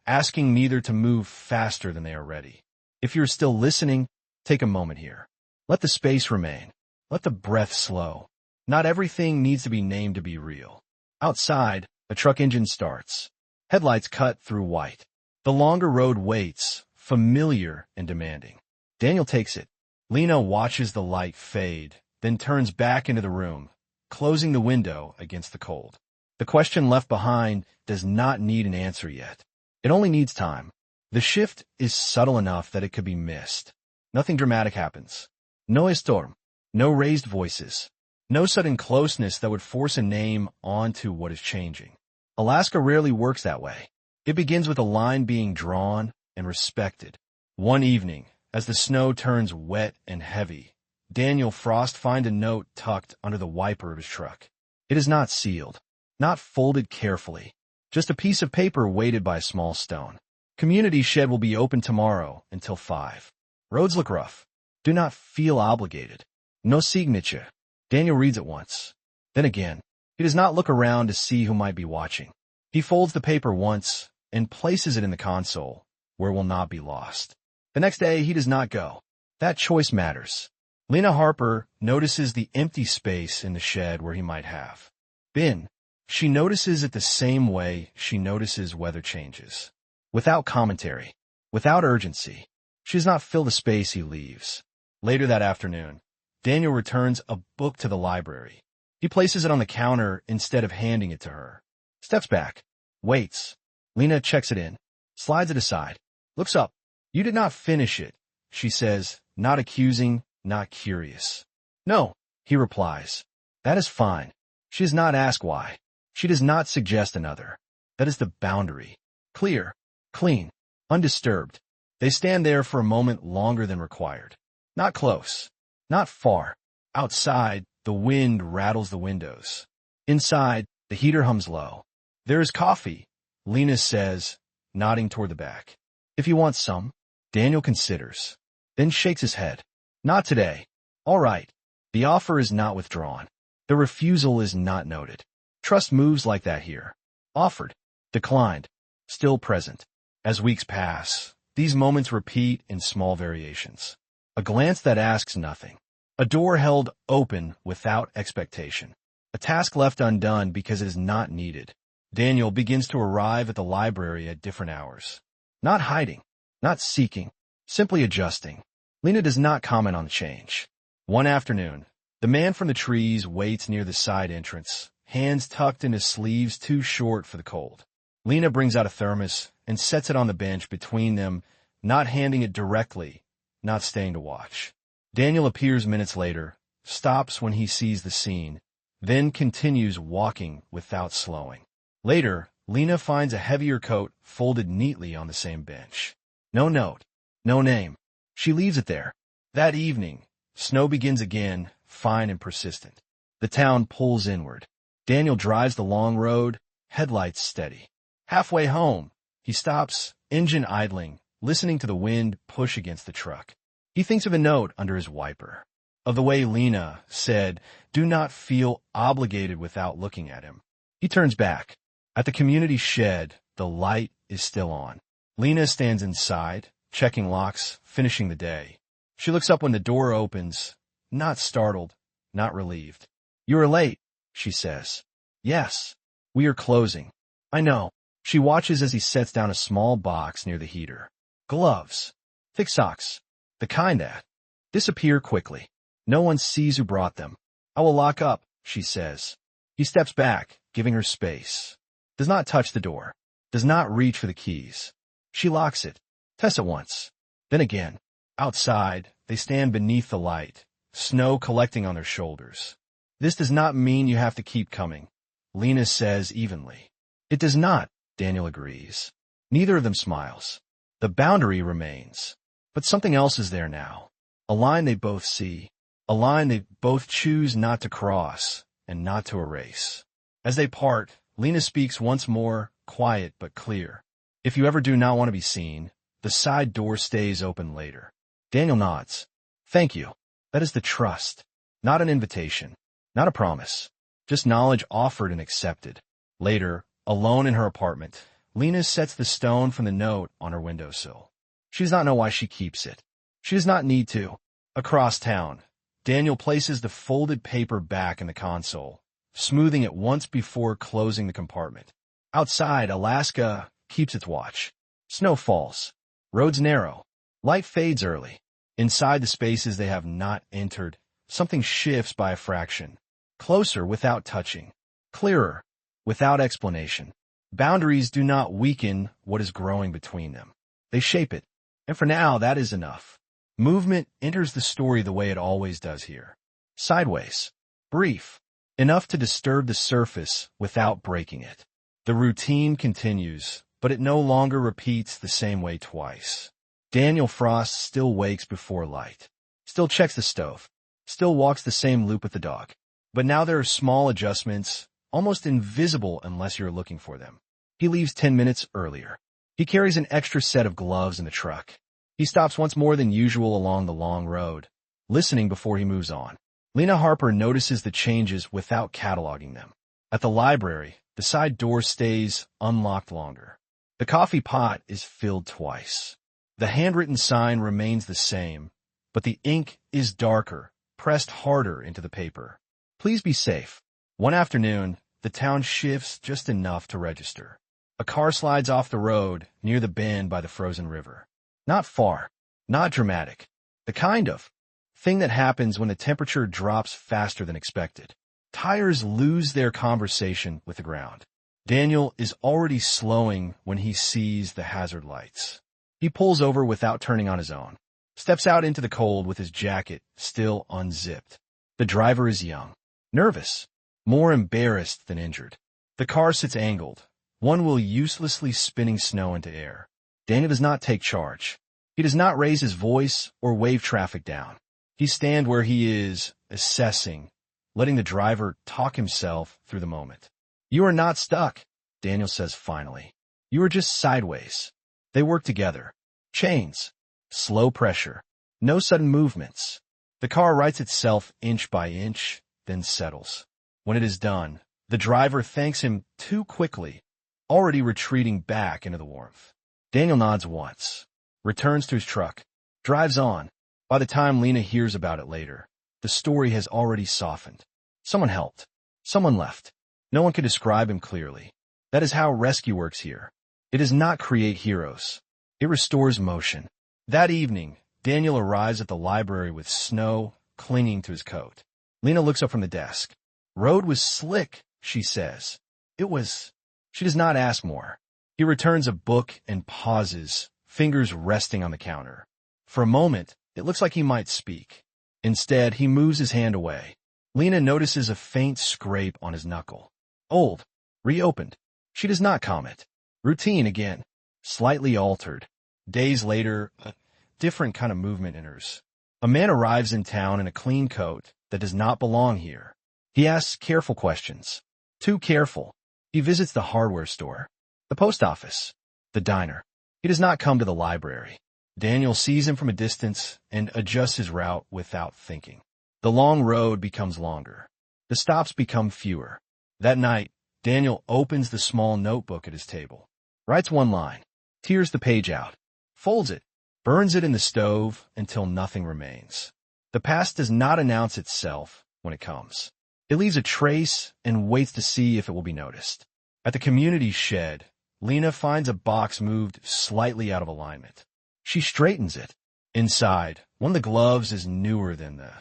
asking neither to move faster than they are ready. If you're still listening, take a moment here. Let the space remain. Let the breath slow. Not everything needs to be named to be real. Outside, a truck engine starts. Headlights cut through white. The longer road waits, familiar and demanding. Daniel takes it. Lena watches the light fade, then turns back into the room, closing the window against the cold. The question left behind does not need an answer yet. It only needs time. The shift is subtle enough that it could be missed. Nothing dramatic happens. No storm. No raised voices. No sudden closeness that would force a name onto what is changing. Alaska rarely works that way. It begins with a line being drawn and respected. One evening, as the snow turns wet and heavy, Daniel Frost finds a note tucked under the wiper of his truck. It is not sealed, not folded carefully, just a piece of paper weighted by a small stone. Community shed will be open tomorrow until 5. Roads look rough. Do not feel obligated. No signature. Daniel reads it once. Then again. He does not look around to see who might be watching. He folds the paper once and places it in the console, where it will not be lost. The next day, he does not go. That choice matters. Lena Harper notices the empty space in the shed where he might have been. She notices it the same way she notices weather changes. Without commentary, without urgency. She does not fill the space he leaves. Later that afternoon, Daniel returns a book to the library. He places it on the counter instead of handing it to her. Steps back. Waits. Lena checks it in. Slides it aside. Looks up. You did not finish it, she says, not accusing, not curious. No, he replies. That is fine. She does not ask why. She does not suggest another. That is the boundary. Clear, clean, undisturbed. They stand there for a moment longer than required. Not close. Not far. Outside, the wind rattles the windows. Inside, the heater hums low. There is coffee, Lena says, nodding toward the back. If you want some. Daniel considers, then shakes his head. Not today. All right. The offer is not withdrawn. The refusal is not noted. Trust moves like that here. Offered. Declined. Still present. As weeks pass, these moments repeat in small variations. A glance that asks nothing. A door held open without expectation. A task left undone because it is not needed. Daniel begins to arrive at the library at different hours. Not hiding. Not seeking. Simply adjusting. Lena does not comment on the change. One afternoon, the man from the trees waits near the side entrance, hands tucked in his sleeves too short for the cold. Lena brings out a thermos and sets it on the bench between them, not handing it directly, not staying to watch. Daniel appears minutes later, stops when he sees the scene, then continues walking without slowing. Later, Lena finds a heavier coat folded neatly on the same bench. No note, no name. She leaves it there. That evening, snow begins again, fine and persistent. The town pulls inward. Daniel drives the long road, headlights steady. Halfway home, he stops, engine idling, listening to the wind push against the truck. He thinks of a note under his wiper. of the way Lena said, "Do not feel obligated without looking at him." He turns back. At the community shed, the light is still on. Lena stands inside, checking locks, finishing the day. She looks up when the door opens, not startled, not relieved. "You are late," she says. "Yes. We are closing." "I know." She watches as he sets down a small box near the heater. Gloves. Thick socks. The kind that disappear quickly. No one sees who brought them. "I will lock up," she says. He steps back, giving her space. Does not touch the door. Does not reach for the keys. She locks it. Tests it once. Then again. Outside, they stand beneath the light, snow collecting on their shoulders. "This does not mean you have to keep coming," Lena says evenly. "It does not," Daniel agrees. Neither of them smiles. The boundary remains. But something else is there now. A line they both see. A line they both choose not to cross and not to erase. As they part, Lena speaks once more, quiet but clear. "If you ever do not want to be seen, the side door stays open later." Daniel nods. "Thank you. That is the trust. Not an invitation. Not a promise. Just knowledge offered and accepted." Later, alone in her apartment, Lena sets the stone from the note on her windowsill. She does not know why she keeps it. She does not need to. Across town, Daniel places the folded paper back in the console, smoothing it once before closing the compartment. Outside, Alaska keeps its watch. Snow falls. Roads narrow. Light fades early. Inside the spaces they have not entered, something shifts by a fraction. Closer without touching. Clearer without explanation. Boundaries do not weaken what is growing between them. They shape it. And for now, that is enough. Movement enters the story the way it always does here. Sideways. Brief. Enough to disturb the surface without breaking it. The routine continues, but it no longer repeats the same way twice. Daniel Frost still wakes before light. Still checks the stove. Still walks the same loop with the dog. But now there are small adjustments, almost invisible unless you're looking for them. He leaves 10 minutes earlier. He carries an extra set of gloves in the truck. He stops once more than usual along the long road, listening before he moves on. Lena Harper notices the changes without cataloging them. At the library, the side door stays unlocked longer. The coffee pot is filled twice. The handwritten sign remains the same, but the ink is darker, pressed harder into the paper. "Please be safe." One afternoon, the town shifts just enough to register. A car slides off the road near the bend by the frozen river. Not far, not dramatic. The kind of thing that happens when the temperature drops faster than expected. Tires lose their conversation with the ground. Daniel is already slowing when he sees the hazard lights. He pulls over without turning on his own, steps out into the cold with his jacket still unzipped. The driver is young, nervous, more embarrassed than injured. The car sits angled, one wheel uselessly spinning snow into air. Daniel does not take charge. He does not raise his voice or wave traffic down. He stands where he is, assessing, letting the driver talk himself through the moment. "You are not stuck," Daniel says finally. "You are just sideways." They work together. Chains. Slow pressure. No sudden movements. The car rights itself inch by inch, then settles. When it is done, the driver thanks him too quickly, already retreating back into the warmth. Daniel nods once, returns to his truck, drives on. By the time Lena hears about it later, the story has already softened. Someone helped. Someone left. No one can describe him clearly. That is how rescue works here. It does not create heroes. It restores motion. That evening, Daniel arrives at the library with snow clinging to his coat. Lena looks up from the desk. "Road was slick," she says. "It was." She does not ask more. He returns a book and pauses, fingers resting on the counter. For a moment, it looks like he might speak. Instead, he moves his hand away. Lena notices a faint scrape on his knuckle. Old. Reopened. She does not comment. Routine again. Slightly altered. Days later, a different kind of movement enters. A man arrives in town in a clean coat that does not belong here. He asks careful questions. Too careful. He visits the hardware store, the post office, the diner. He does not come to the library. Daniel sees him from a distance and adjusts his route without thinking. The The long road becomes longer. The stops become fewer. That night, Daniel opens the small notebook at his table, writes one line, tears the page out, folds it, burns it in the stove until nothing remains. The past does not announce itself when it comes. It leaves a trace and waits to see if it will be noticed. At the community shed, Lena finds a box moved slightly out of alignment. She straightens it. Inside, one of the gloves is newer than the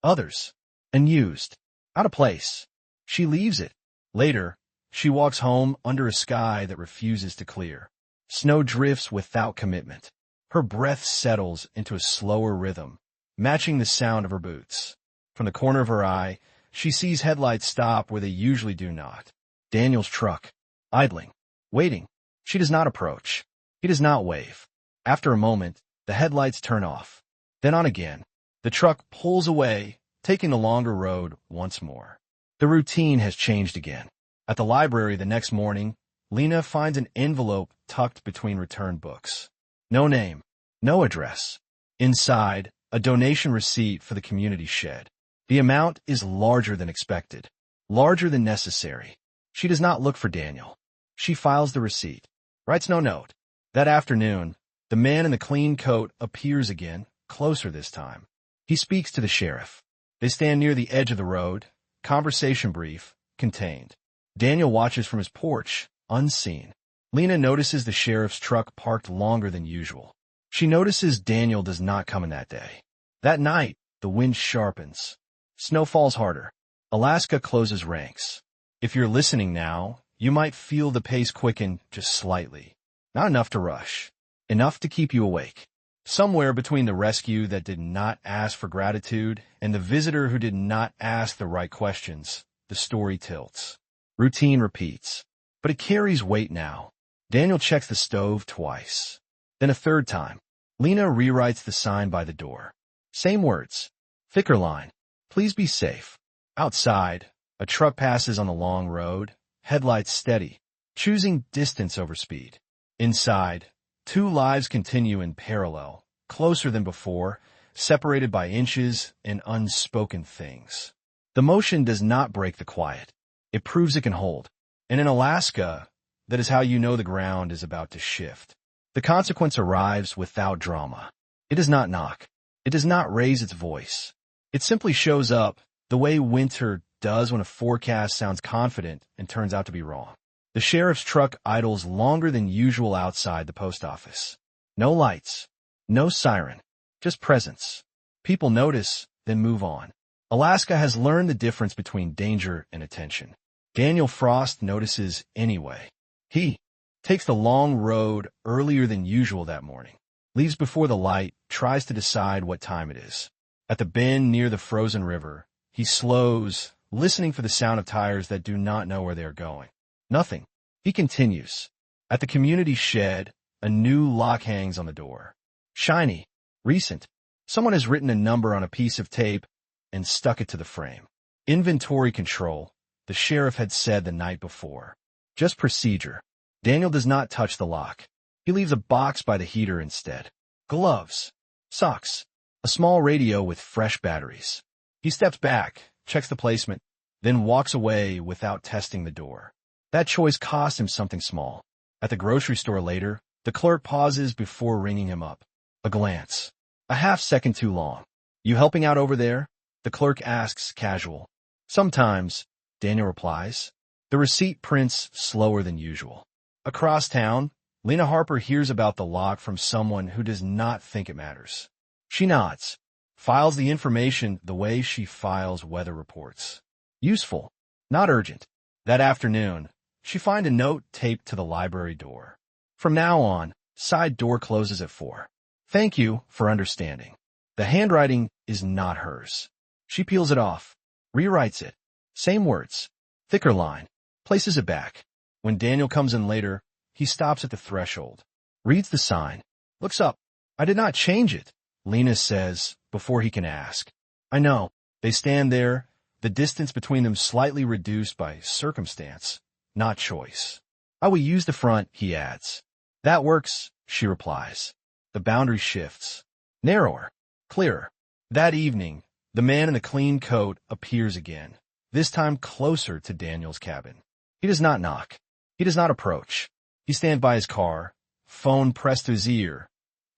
others, unused, out of place. She leaves it. Later, she walks home under a sky that refuses to clear. Snow drifts without commitment. Her breath settles into a slower rhythm, matching the sound of her boots. From the corner of her eye, she sees headlights stop where they usually do not. Daniel's truck, idling, waiting. She does not approach. He does not wave. After a moment, the headlights turn off. Then on again. The truck pulls away, taking the longer road once more. The routine has changed again. At the library the next morning, Lena finds an envelope tucked between returned books. No name, no address. Inside, a donation receipt for the community shed. The amount is larger than expected, larger than necessary. She does not look for Daniel. She files the receipt, writes no note. That afternoon, the man in the clean coat appears again, closer this time. He speaks to the sheriff. They stand near the edge of the road, conversation brief, contained. Daniel watches from his porch, unseen. Lena notices the sheriff's truck parked longer than usual. She notices Daniel does not come in that day. That night, the wind sharpens. Snow falls harder. Alaska closes ranks. If you're listening now, you might feel the pace quicken just slightly. Not enough to rush. Enough to keep you awake. Somewhere between the rescue that did not ask for gratitude and the visitor who did not ask the right questions, the story tilts. Routine repeats. But it carries weight now. Daniel checks the stove twice. Then a third time. Lena rewrites the sign by the door. Same words. Thicker line. Please be safe. Outside, a truck passes on the long road, headlights steady, choosing distance over speed. Inside, two lives continue in parallel, closer than before, separated by inches and unspoken things. The motion does not break the quiet. It proves it can hold. And in Alaska, that is how you know the ground is about to shift. The consequence arrives without drama. It does not knock. It does not raise its voice. It simply shows up the way winter does when a forecast sounds confident and turns out to be wrong. The sheriff's truck idles longer than usual outside the post office. No lights, no siren, just presence. People notice, then move on. Alaska has learned the difference between danger and attention. Daniel Frost notices anyway. He takes the long road earlier than usual that morning, leaves before the light, tries to decide what time it is. At the bend near the frozen river, he slows, listening for the sound of tires that do not know where they are going. Nothing. He continues. At the community shed, a new lock hangs on the door. Shiny, recent. Someone has written a number on a piece of tape and stuck it to the frame. Inventory control, the sheriff had said the night before. Just procedure. Daniel does not touch the lock. He leaves a box by the heater instead. Gloves. Socks. A small radio with fresh batteries. He steps back, checks the placement, then walks away without testing the door. That choice cost him something small. At the grocery store later, the clerk pauses before ringing him up. A glance. A half second too long. You helping out over there? The clerk asks, casual. Sometimes, Daniel replies. The receipt prints slower than usual. Across town, Lena Harper hears about the lock from someone who does not think it matters. She nods, files the information the way she files weather reports. Useful, not urgent. That afternoon, she finds a note taped to the library door. From now on, side door closes at 4. Thank you for understanding. The handwriting is not hers. She peels it off, rewrites it. Same words, thicker line, places it back. When Daniel comes in later, he stops at the threshold, reads the sign, looks up. I did not change it, Lena says, before he can ask. I know. They stand there, the distance between them slightly reduced by circumstance, not choice. I will use the front, he adds. That works, she replies. The boundary shifts. Narrower, clearer. That evening, The man in the clean coat appears again, this time closer to Daniel's cabin. He does not knock. He does not approach. He stands by his car, phone pressed to his ear,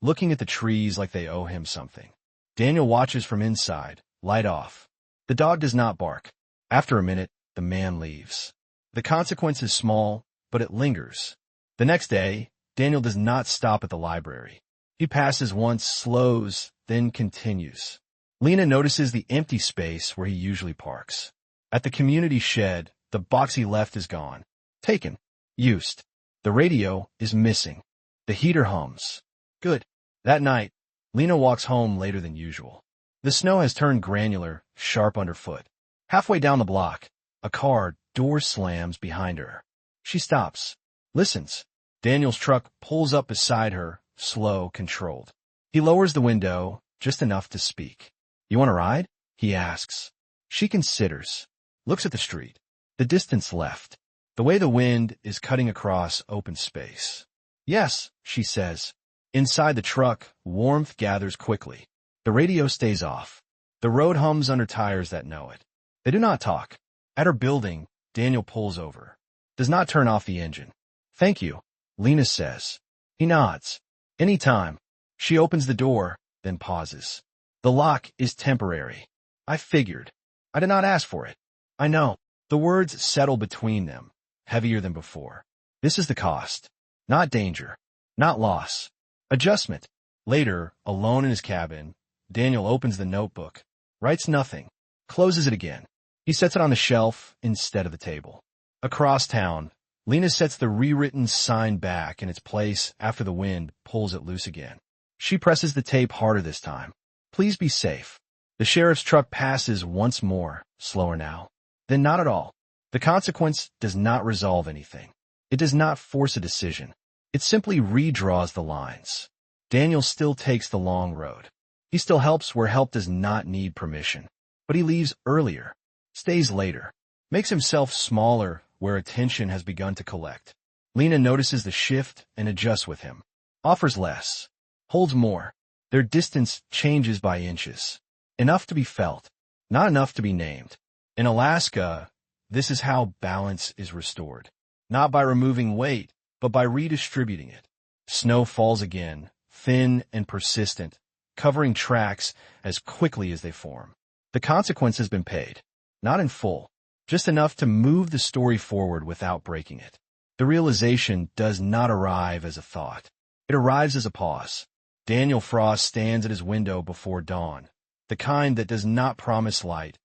looking at the trees like they owe him something. Daniel watches from inside, light off. The dog does not bark. After a minute, the man leaves. The consequence is small, but it lingers. The next day, Daniel does not stop at the library. He passes once, slows, then continues. Lena notices the empty space where he usually parks. At the community shed, the box he left is gone. Taken. Used. The radio is missing. The heater hums. Good. That night, Lena walks home later than usual. The snow has turned granular, sharp underfoot. Halfway down the block, a car door slams behind her. She stops. Listens. Daniel's truck pulls up beside her, slow, controlled. He lowers the window, just enough to speak. You want a ride? He asks. She considers. Looks at the street. The distance left. The way the wind is cutting across open space. Yes, she says. Inside the truck, warmth gathers quickly. The radio stays off. The road hums under tires that know it. They do not talk. At her building, Daniel pulls over. Does not turn off the engine. Thank you, Lena says. He nods. Anytime. She opens the door, then pauses. The lock is temporary. I figured. I did not ask for it. I know. The words settle between them, heavier than before. This is the cost. Not danger. Not loss. Adjustment. Later, alone in his cabin, Daniel opens the notebook, writes nothing, closes it again. He sets it on the shelf instead of the table. Across town, Lena sets the rewritten sign back in its place after the wind pulls it loose again. She presses the tape harder this time. Please be safe. The sheriff's truck passes once more, slower now. Then not at all. The consequence does not resolve anything. It does not force a decision. It simply redraws the lines. Daniel still takes the long road. He still helps where help does not need permission. But he leaves earlier, stays later, makes himself smaller where attention has begun to collect. Lena notices the shift and adjusts with him. Offers less. Holds more. Their distance changes by inches. Enough to be felt, not enough to be named. In Alaska, this is how balance is restored. Not by removing weight, but by redistributing it. Snow falls again, thin and persistent, covering tracks as quickly as they form. The consequence has been paid. Not in full, just enough to move the story forward without breaking it. The realization does not arrive as a thought. It arrives as a pause. Daniel Frost stands at his window before dawn, the kind that does not promise light,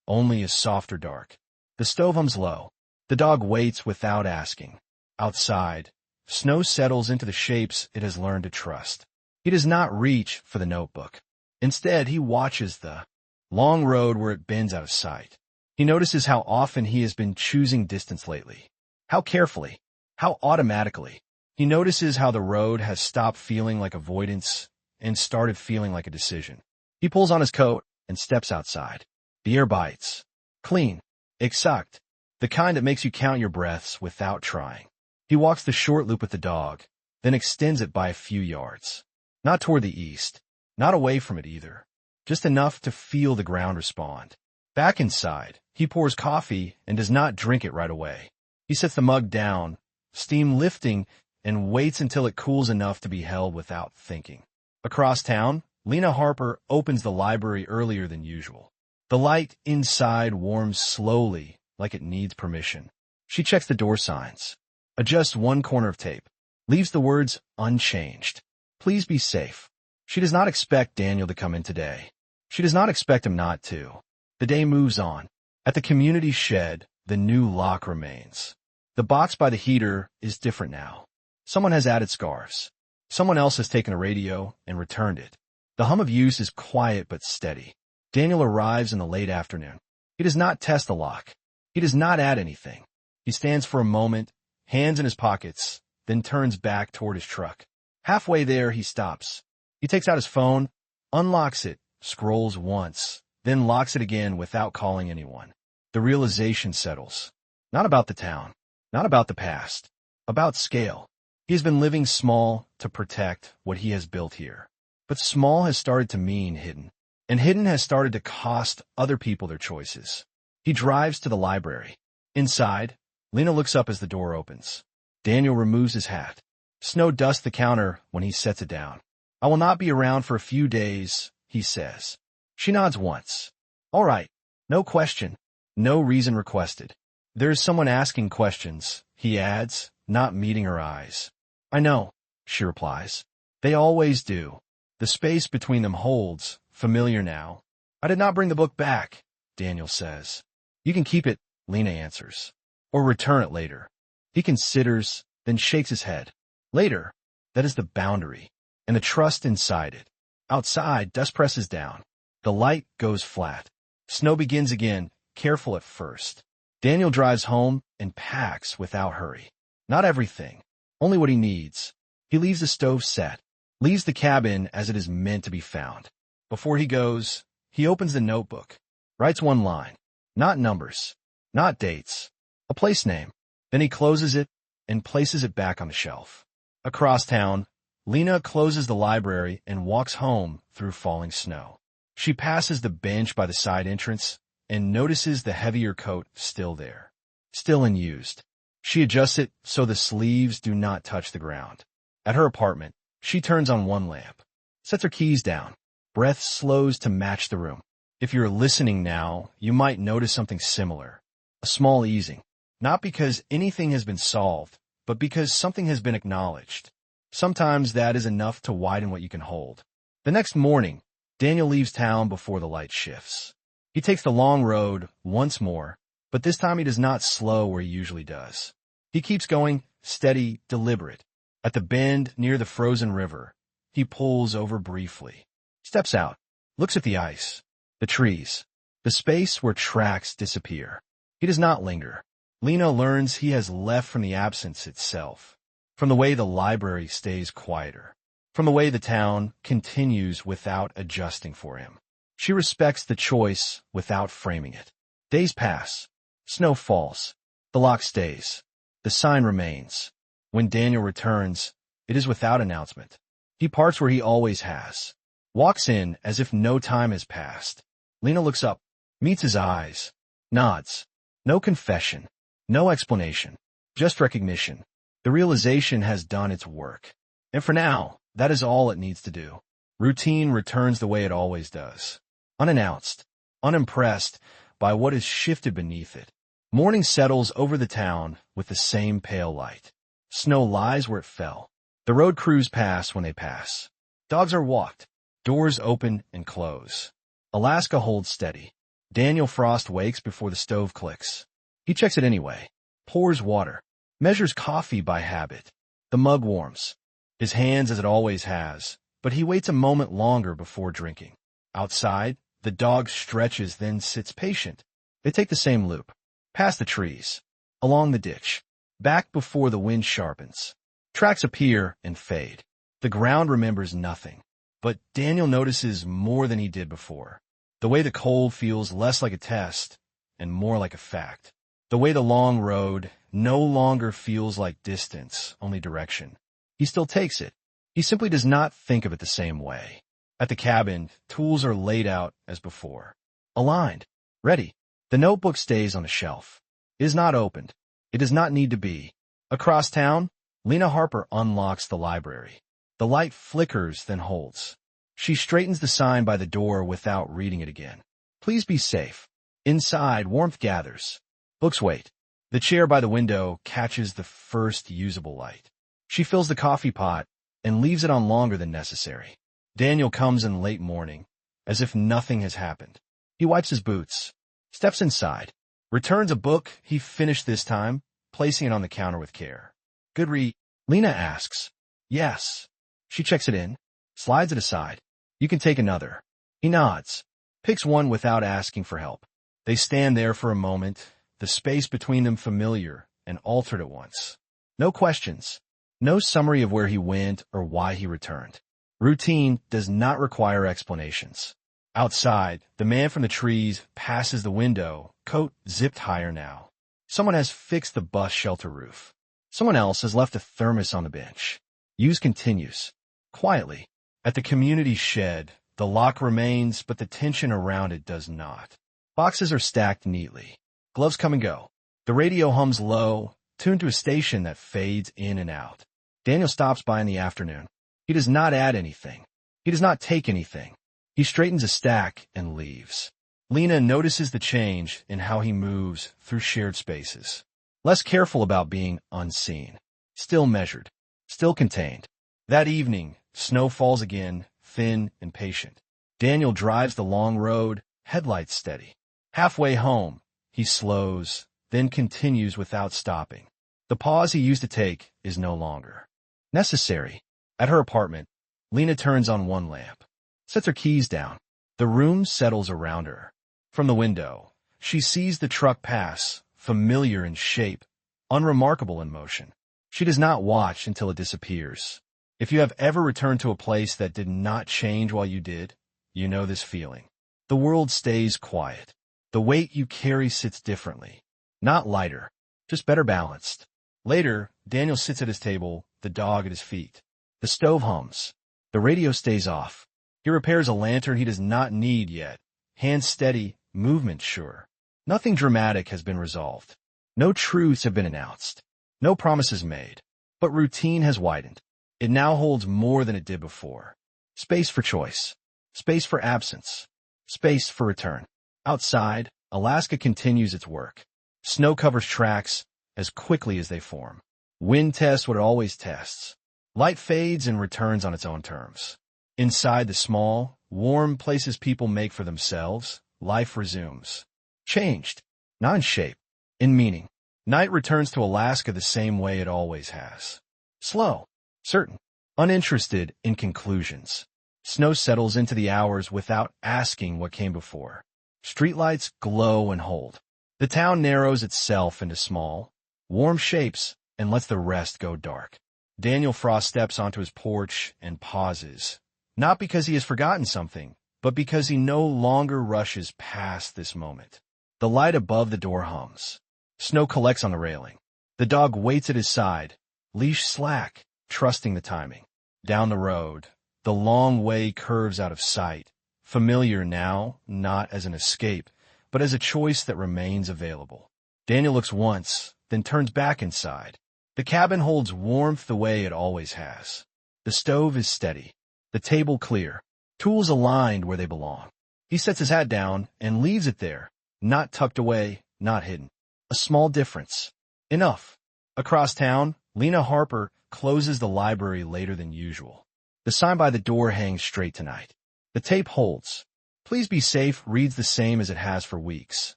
only a softer dark. The stove hums low. The dog waits without asking. Outside, snow settles into the shapes it has learned to trust. He does not reach for the notebook. Instead, he watches the long road where it bends out of sight. He notices how often he has been choosing distance lately. How carefully. How automatically. He notices how the road has stopped feeling like avoidance and started feeling like a decision. He pulls on his coat and steps outside. The air bites. Clean. Exact. The kind that makes you count your breaths without trying. He walks the short loop with the dog, then extends it by a few yards. Not toward the east. Not away from it either. Just enough to feel the ground respond. Back inside, he pours coffee and does not drink it right away. He sets the mug down, steam lifting, and waits until it cools enough to be held without thinking. Across town, Lena Harper opens the library earlier than usual. The light inside warms slowly, like it needs permission. She checks the door signs, adjusts one corner of tape, leaves the words unchanged. Please be safe. She does not expect Daniel to come in today. She does not expect him not to. The day moves on. At the community shed, the new lock remains. The box by the heater is different now. Someone has added scarves. Someone else has taken a radio and returned it. The hum of use is quiet but steady. Daniel arrives in the late afternoon. He does not test the lock. He does not add anything. He stands for a moment, hands in his pockets, then turns back toward his truck. Halfway there, he stops. He takes out his phone, unlocks it, scrolls once, then locks it again without calling anyone. The realization settles. Not about the town. Not about the past. About scale. He has been living small to protect what he has built here. But small has started to mean hidden. and hidden has started to cost other people their choices. He drives to the library. Inside, Lena looks up as the door opens. Daniel removes his hat. Snow dusts the counter when he sets it down. "I will not be around for a few days," he says. She nods once. "All right. No question. No reason requested." "There is someone asking questions," he adds, not meeting her eyes. "I know," she replies. "They always do." The space between them holds, familiar now. "I did not bring the book back," Daniel says. "You can keep it," Lena answers. "Or return it later." He considers, then shakes his head. Later, that is the boundary, and the trust inside it. Outside, dust presses down. The light goes flat. Snow begins again, careful at first. Daniel drives home and packs without hurry. Not everything, only what he needs. He leaves the stove set, leaves the cabin as it is meant to be found. Before he goes, he opens the notebook, writes one line. Not numbers, not dates, a place name. Then he closes it and places it back on the shelf. Across town, Lena closes the library and walks home through falling snow. She passes the bench by the side entrance and notices the heavier coat still there, still unused. She adjusts it so the sleeves do not touch the ground. At her apartment, she turns on one lamp, sets her keys down. Breath slows to match the room. If you're listening now, you might notice something similar. A small easing. Not because anything has been solved, but because something has been acknowledged. Sometimes that is enough to widen what you can hold. The next morning, Daniel leaves town before the light shifts. He takes the long road once more, but this time he does not slow where he usually does. He keeps going, steady, deliberate. At the bend near the frozen river, he pulls over briefly, steps out, looks at the ice, the trees, the space where tracks disappear. He does not linger. Lena learns he has left from the absence itself, from the way the library stays quieter, from the way the town continues without adjusting for him. She respects the choice without framing it. Days pass. Snow falls. The lock stays. The sign remains. When Daniel returns, it is without announcement. He parks where he always has, walks in as if no time has passed. Lena looks up, meets his eyes, nods. No confession, no explanation, just recognition. The realization has done its work. And for now, that is all it needs to do. Routine returns the way it always does. Unannounced, unimpressed by what has shifted beneath it. Morning settles over the town with the same pale light. Snow lies where it fell. The road crews pass when they pass. Dogs are walked. Doors open and close. Alaska holds steady. Daniel Frost wakes before the stove clicks. He checks it anyway. Pours water. Measures coffee by habit. The mug warms. His hands as it always has, but he waits a moment longer before drinking. Outside, the dog stretches, then sits patient. They take the same loop. Past the trees. Along the ditch. Back before the wind sharpens. Tracks appear and fade. The ground remembers nothing. But Daniel notices more than he did before. The way the cold feels less like a test and more like a fact. The way the long road no longer feels like distance, only direction. He still takes it. He simply does not think of it the same way. At the cabin, tools are laid out as before. Aligned. Ready. The notebook stays on a shelf. It is not opened. It does not need to be. Across town, Lena Harper unlocks the library. The light flickers, then holds. She straightens the sign by the door without reading it again. Please be safe. Inside, warmth gathers. Books wait. The chair by the window catches the first usable light. She fills the coffee pot and leaves it on longer than necessary. Daniel comes in late morning, as if nothing has happened. He wipes his boots, steps inside, returns a book he finished this time, placing it on the counter with care. Good read? Lena asks. Yes. She checks it in, slides it aside. You can take another. He nods, picks one without asking for help. They stand there for a moment, the space between them familiar and altered at once. No questions, no summary of where he went or why he returned. Routine does not require explanations. Outside, the man from the trees passes the window, coat zipped higher now. Someone has fixed the bus shelter roof. Someone else has left a thermos on the bench. Use continues. Quietly. At the community shed, The lock remains, but the tension around it does not. Boxes are stacked neatly. Gloves come and go. The radio hums low, tuned to a station that fades in and out. Daniel stops by in the afternoon. He does not add anything. He does not take anything. He straightens a stack and leaves. Lena notices the change in how he moves through shared spaces. Less careful about being unseen. Still measured. Still contained. That evening, snow falls again, thin and patient. Daniel drives the long road, headlights steady. Halfway home, he slows, then continues without stopping. The pause he used to take is no longer necessary. At her apartment, Lena turns on one lamp, sets her keys down. The room settles around her. From the window, she sees the truck pass, familiar in shape, unremarkable in motion. She does not watch until it disappears. If you have ever returned to a place that did not change while you did, you know this feeling. The world stays quiet. The weight you carry sits differently. Not lighter, just better balanced. Later, Daniel sits at his table, the dog at his feet. The stove hums. The radio stays off. He repairs a lantern he does not need yet. Hands steady, movement sure. Nothing dramatic has been resolved. No truths have been announced. No promises made. But routine has widened. It now holds more than it did before. Space for choice. Space for absence. Space for return. Outside, Alaska continues its work. Snow covers tracks as quickly as they form. Wind tests what it always tests. Light fades and returns on its own terms. Inside the small, warm places people make for themselves, life resumes. Changed, not in shape, in meaning. Night returns to Alaska the same way it always has. Slow, certain, uninterested in conclusions. Snow settles into the hours without asking what came before. Streetlights glow and hold. The town narrows itself into small, warm shapes and lets the rest go dark. Daniel Frost steps onto his porch and pauses, not because he has forgotten something, but because he no longer rushes past this moment. The light above the door hums. Snow collects on the railing. The dog waits at his side, leash slack, trusting the timing. Down the road, the long way curves out of sight, familiar now, not as an escape, but as a choice that remains available. Daniel looks once, then turns back inside. The cabin holds warmth the way it always has. The stove is steady, the table clear, tools aligned where they belong. He sets his hat down and leaves it there, not tucked away, not hidden. A small difference. Enough. Across town, Lena Harper closes the library later than usual. The sign by the door hangs straight tonight. The tape holds. Please be safe reads the same as it has for weeks.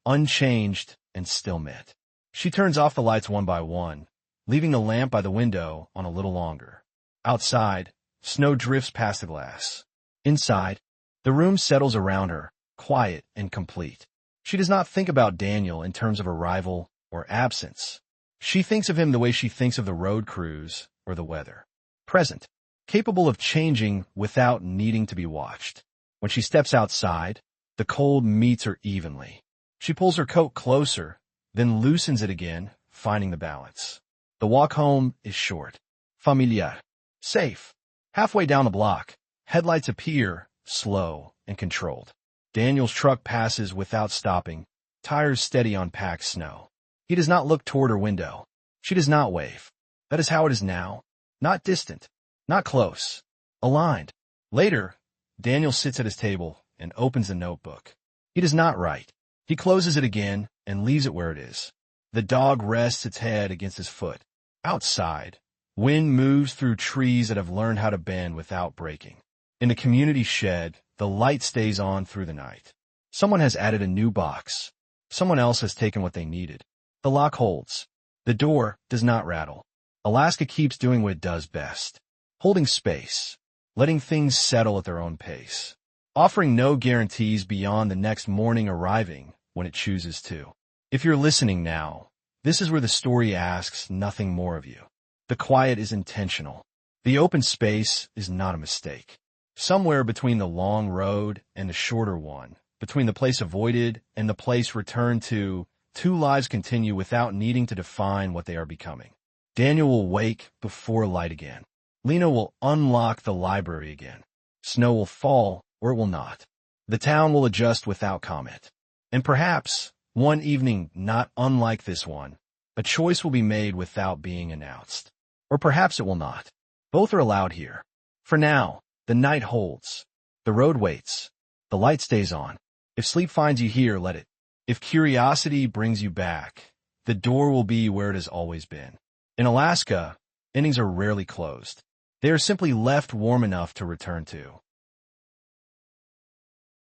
Unchanged and still met. She turns off the lights one by one, leaving the lamp by the window on a little longer. Outside, snow drifts past the glass. Inside, the room settles around her, quiet and complete. She does not think about Daniel in terms of arrival or absence. She thinks of him the way she thinks of the road crews or the weather. Present, capable of changing without needing to be watched. When she steps outside, the cold meets her evenly. She pulls her coat closer, then loosens it again, finding the balance. The walk home is short, familiar, safe. Halfway down the block, headlights appear, slow and controlled. Daniel's truck passes without stopping, tires steady on packed snow. He does not look toward her window. She does not wave. That is how it is now. Not distant, not close, aligned. Later, Daniel sits at his table and opens the notebook. He does not write. He closes it again and leaves it where it is. The dog rests its head against his foot. Outside, wind moves through trees that have learned how to bend without breaking. In the community shed, the light stays on through the night. Someone has added a new box. Someone else has taken what they needed. The lock holds. The door does not rattle. Alaska keeps doing what it does best. Holding space. Letting things settle at their own pace. Offering no guarantees beyond the next morning arriving when it chooses to. If you're listening now, this is where the story asks nothing more of you. The quiet is intentional. The open space is not a mistake. Somewhere between the long road and the shorter one, between the place avoided and the place returned to, two lives continue without needing to define what they are becoming. Daniel will wake before light again. Lena will unlock the library again. Snow will fall or it will not. The town will adjust without comment. And perhaps, one evening not unlike this one, a choice will be made without being announced. Or perhaps it will not. Both are allowed here. For now, the night holds. The road waits. The light stays on. If sleep finds you here, let it. If curiosity brings you back, the door will be where it has always been. In Alaska, endings are rarely closed. They are simply left warm enough to return to.